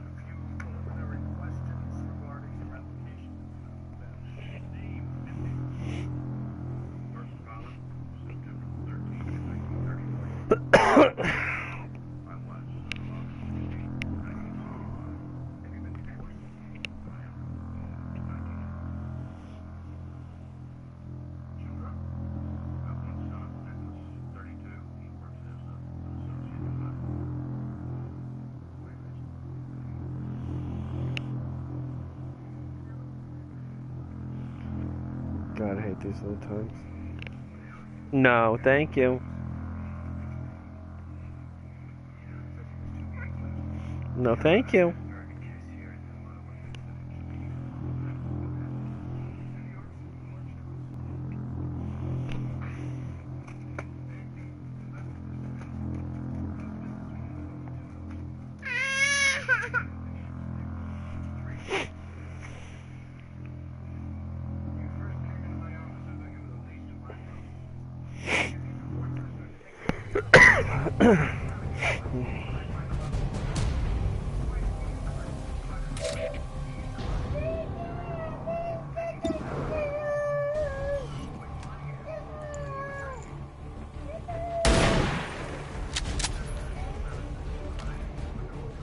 God, I hate these little times. No, thank you. No, thank you.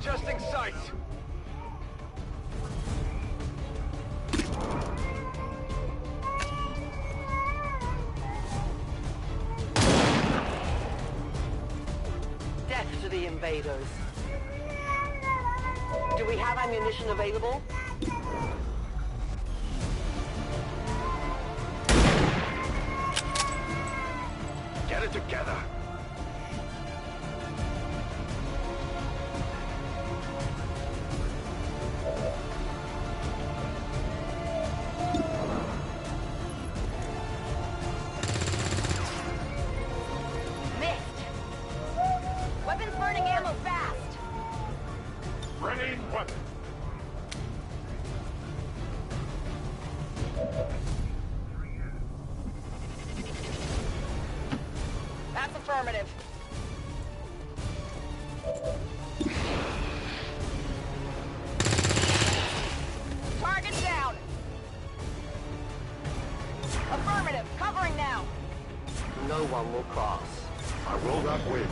Adjusting sights. Death to the invaders. Do we have ammunition available? Get it together. Weapons burning ammo fast! Ready, weapon. That's affirmative. Target down! Affirmative, covering now! No one will cross. I will not waver.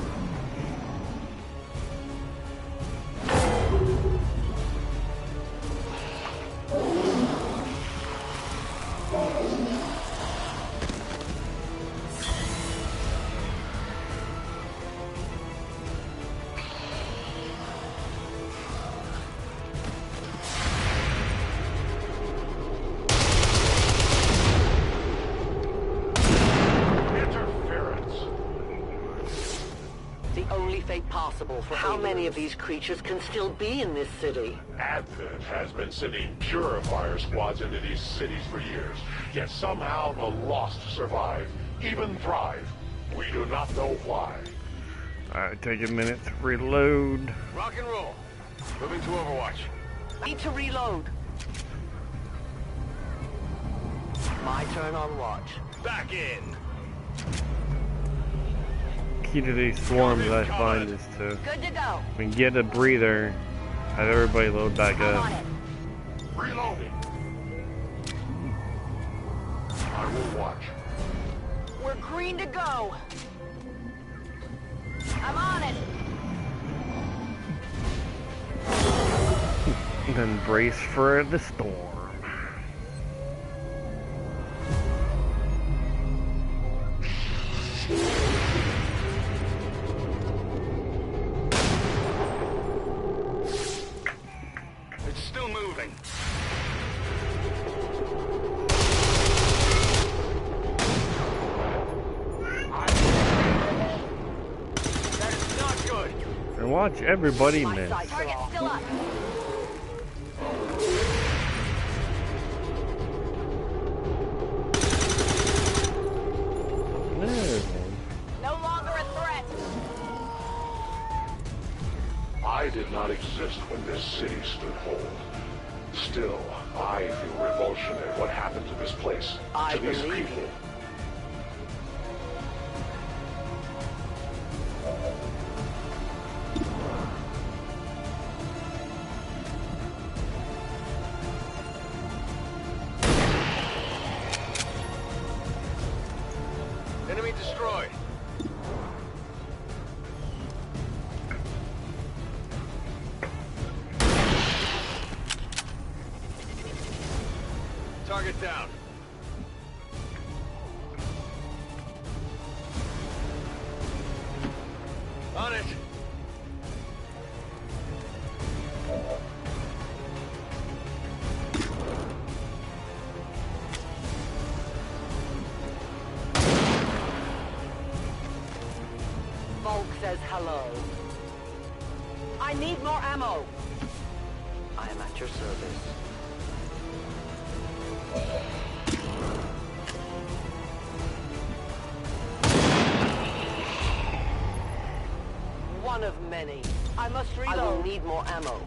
The only fate possible for how many of these creatures can still be in this city? Advent has been sending purifier squads into these cities for years, yet somehow the Lost survive, even thrive. We do not know why. Alright, take a minute to reload. Rock and roll. Moving to Overwatch. Need to reload. My turn on watch. Back in. Key to these swarms I find is to Good to go. when get a breather, have everybody load back I'm up. on it. Reloading. I will watch. We're green to go. I'm on it. Then brace for the storm. It's still moving. That is not good. And watch everybody miss. Target still up. No longer a threat. I did not exist when this city stood whole. Still, I feel revulsion at what happened to this place, I to these believe people. you. Enemy destroyed. Target down. On it. says hello. I need more ammo. I am at your service. One of many. I must reload. I will need more ammo.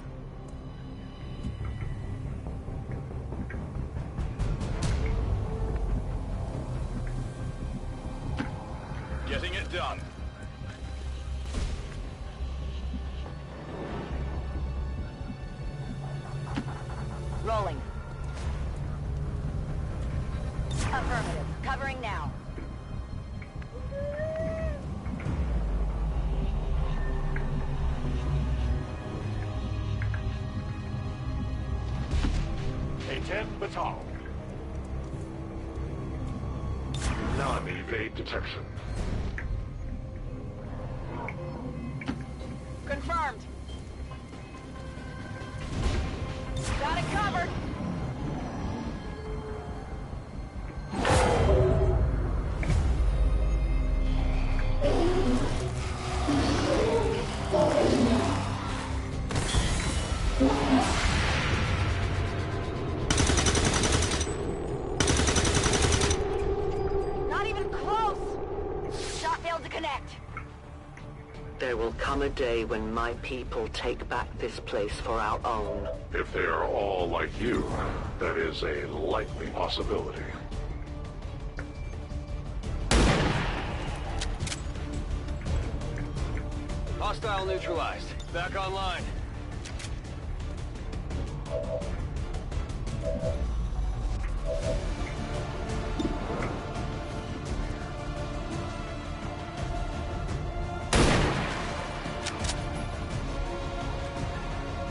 Getting it done. Rolling. Affirmative. Covering now. A-10 Batal. Non-evade detection. Confirmed. Got it covered. Not even close. Shot failed to connect. There will come a day when my people take back this place for our own. If they are all like you, that is a likely possibility. Hostile neutralized. Back online.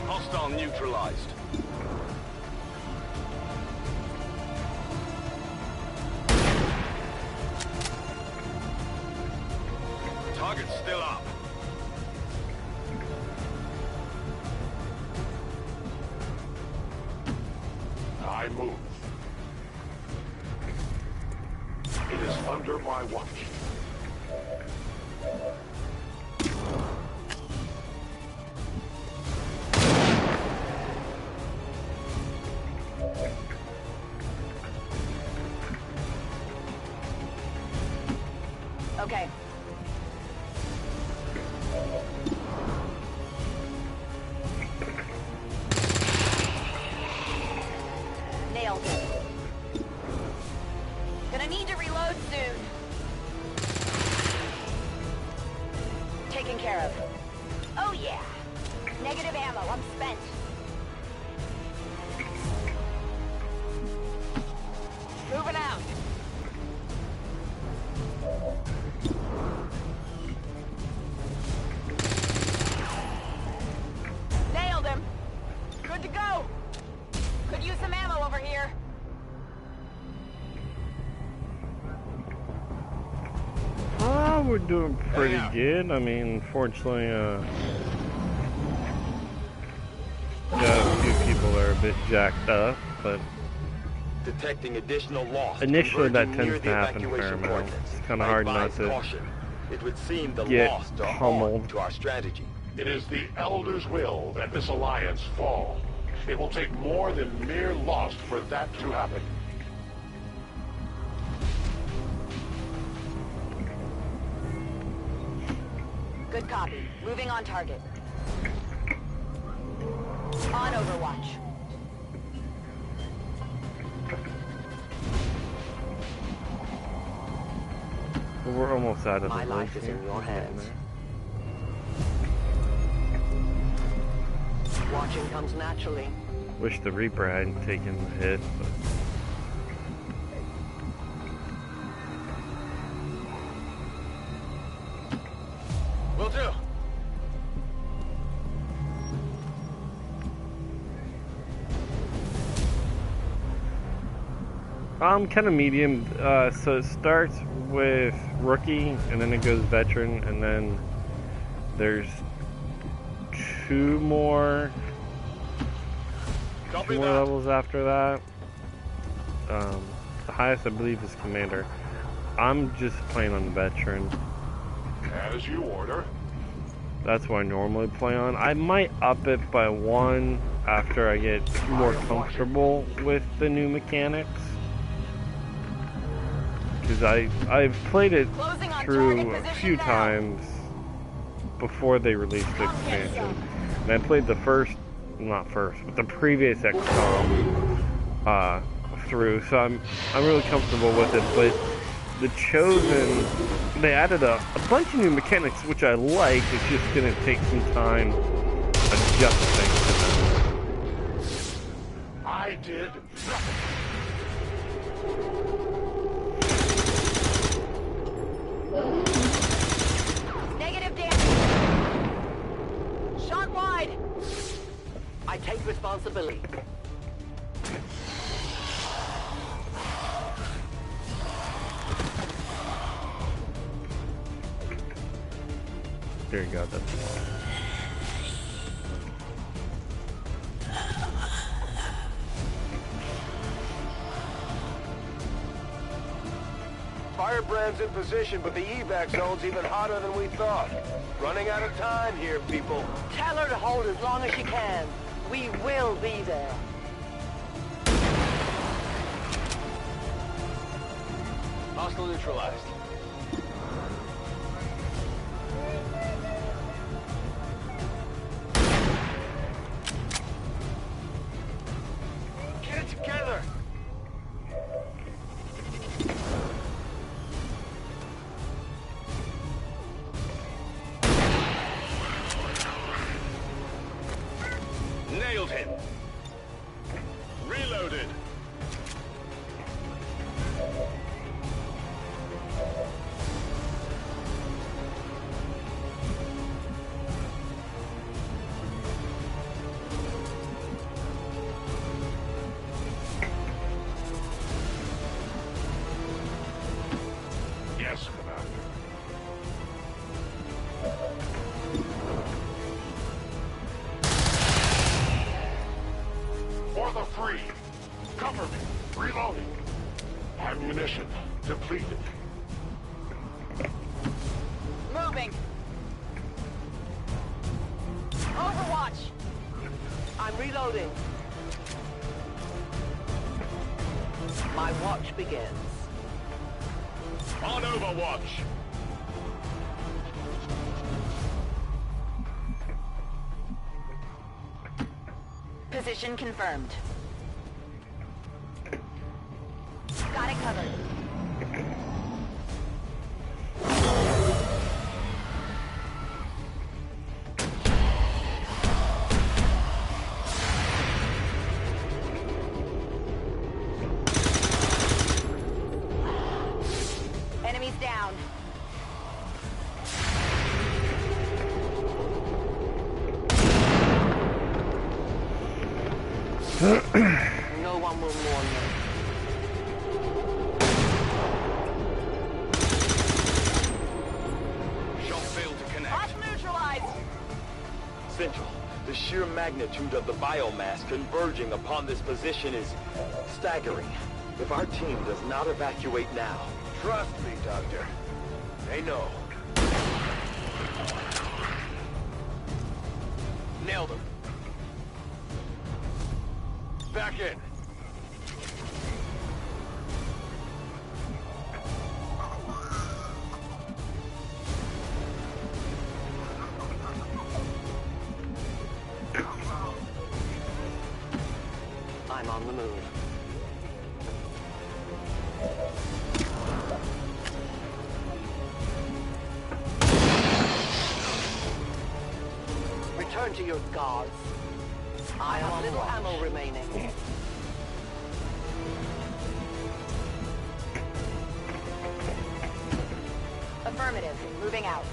Hostile neutralized. Target's still up. I move. It is under my watch. Okay. Nailed it. Gonna need to reload soon. Taken care of. Oh yeah. Negative ammo. I'm spent. Moving out. Nailed him. Good to go. Could use some ammo over here. We're doing pretty good. I mean, fortunately, got a few people that are a bit jacked up, but Detecting additional loss. initially that converging near tends the to happen a fair evacuation amount. coordinates. It's kind of hard not Advise to caution. It would seem the get lost are pummeled. on to our strategy. It is the Elder's will that this alliance fall. It will take more than mere loss for that to happen. Good copy. Moving on target. On Overwatch. We're almost out of My the life race is in here. your hands. Watching comes naturally. Wish the Reaper hadn't taken the hit, but Will do. kind of medium. So it starts with rookie, and then it goes veteran, and then there's two more levels after that. The highest I believe is commander. I'm just playing on the veteran. As you order. That's what I normally play on. I might up it by 1 after I get more comfortable with the new mechanics. Because I've played it through a few times before they released the expansion. And I played the but the previous XCOM through, so I'm really comfortable with it. But the Chosen, they added a bunch of new mechanics, which I like. It's just gonna take some time adjusting to them. I did nothing. Negative damage. Shot wide. I take responsibility. There you go. That's Firebrand's in position, but the evac zone's even hotter than we thought. Running out of time here, people. Tell her to hold as long as she can. We will be there. Hostile neutralized. Get it together! Nailed him. Reloaded. Yes, Commander. For the free. Cover me. Reloading. Ammunition depleted. Moving. Overwatch. I'm reloading. My watch begins. On Overwatch. Position confirmed. Got it covered. Enemies down. No one will mourn me. Shot failed to connect. Off neutralized. Central, the sheer magnitude of the biomass converging upon this position is staggering. If our team does not evacuate now... Trust me, Doctor. They know. Nailed him. Back in. I'm on the move. Return to your gods. I have little ammo remaining. Affirmative. Moving out.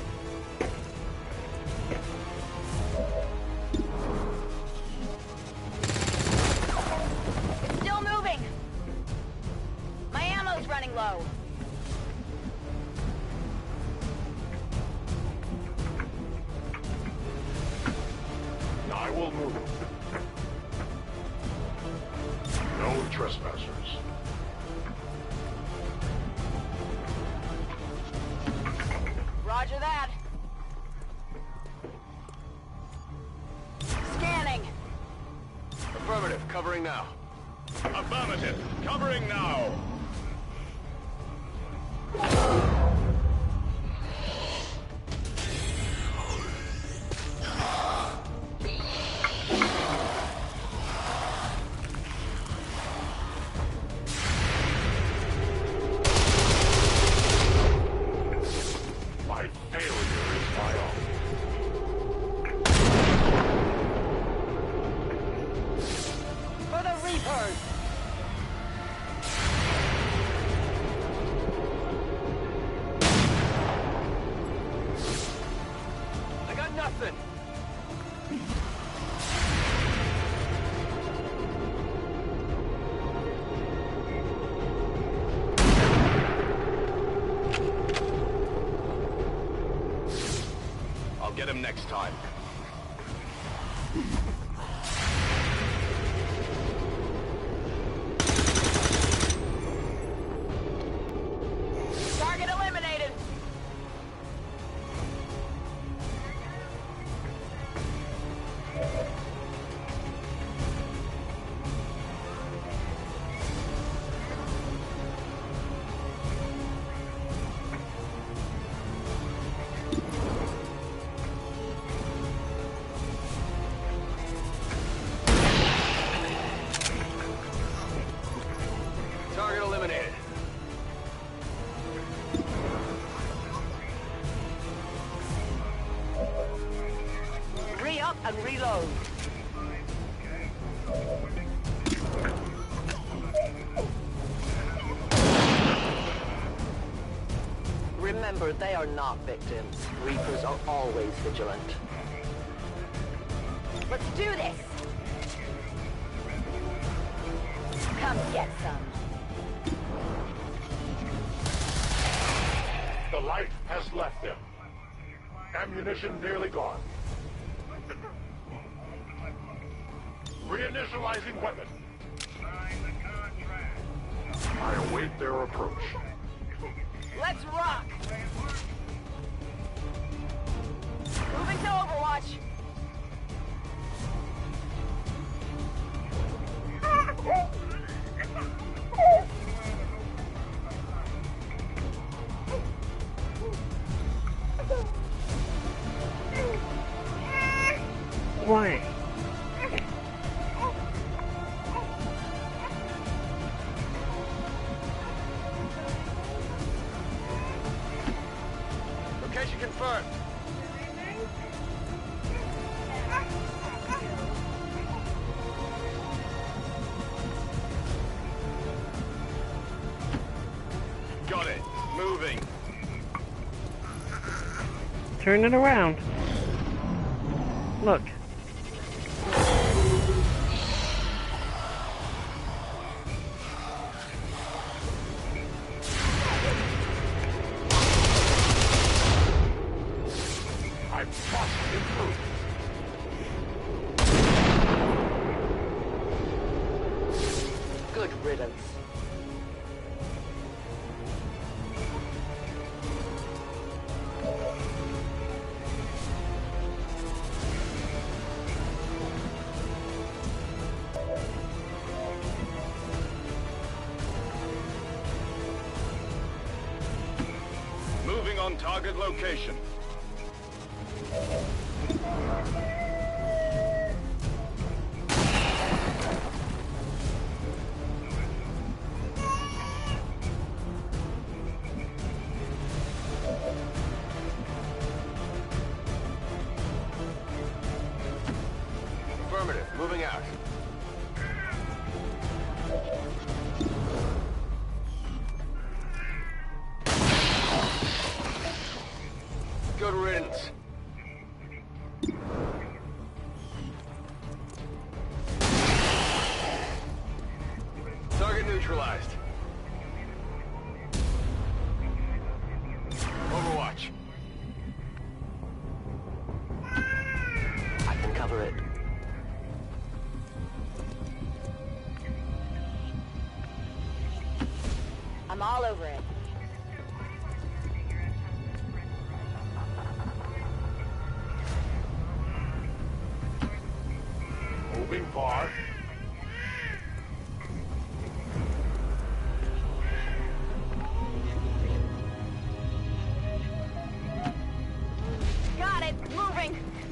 Still moving. My ammo's running low. I will move. No trespassers. Roger that. Covering now. Affirmative. Covering now. My failure is my own. For the Reapers! I got nothing. I'll get him next time. Target eliminated! Target eliminated. Re-up and reload. Remember, they are not victims. Reapers are always vigilant. Let's do this! Come get some. The light has left them. Ammunition nearly gone. Reinitializing weapon. I await their approach. Let's rock! Moving to Overwatch. Why? Location confirmed. Got it. Moving. Turn it around. Look. I must improve. Good riddance. Moving on target location. Affirmative. Moving out. Good riddance. Target neutralized. Overwatch. I can cover it. I'm all over it. Moving far. moving!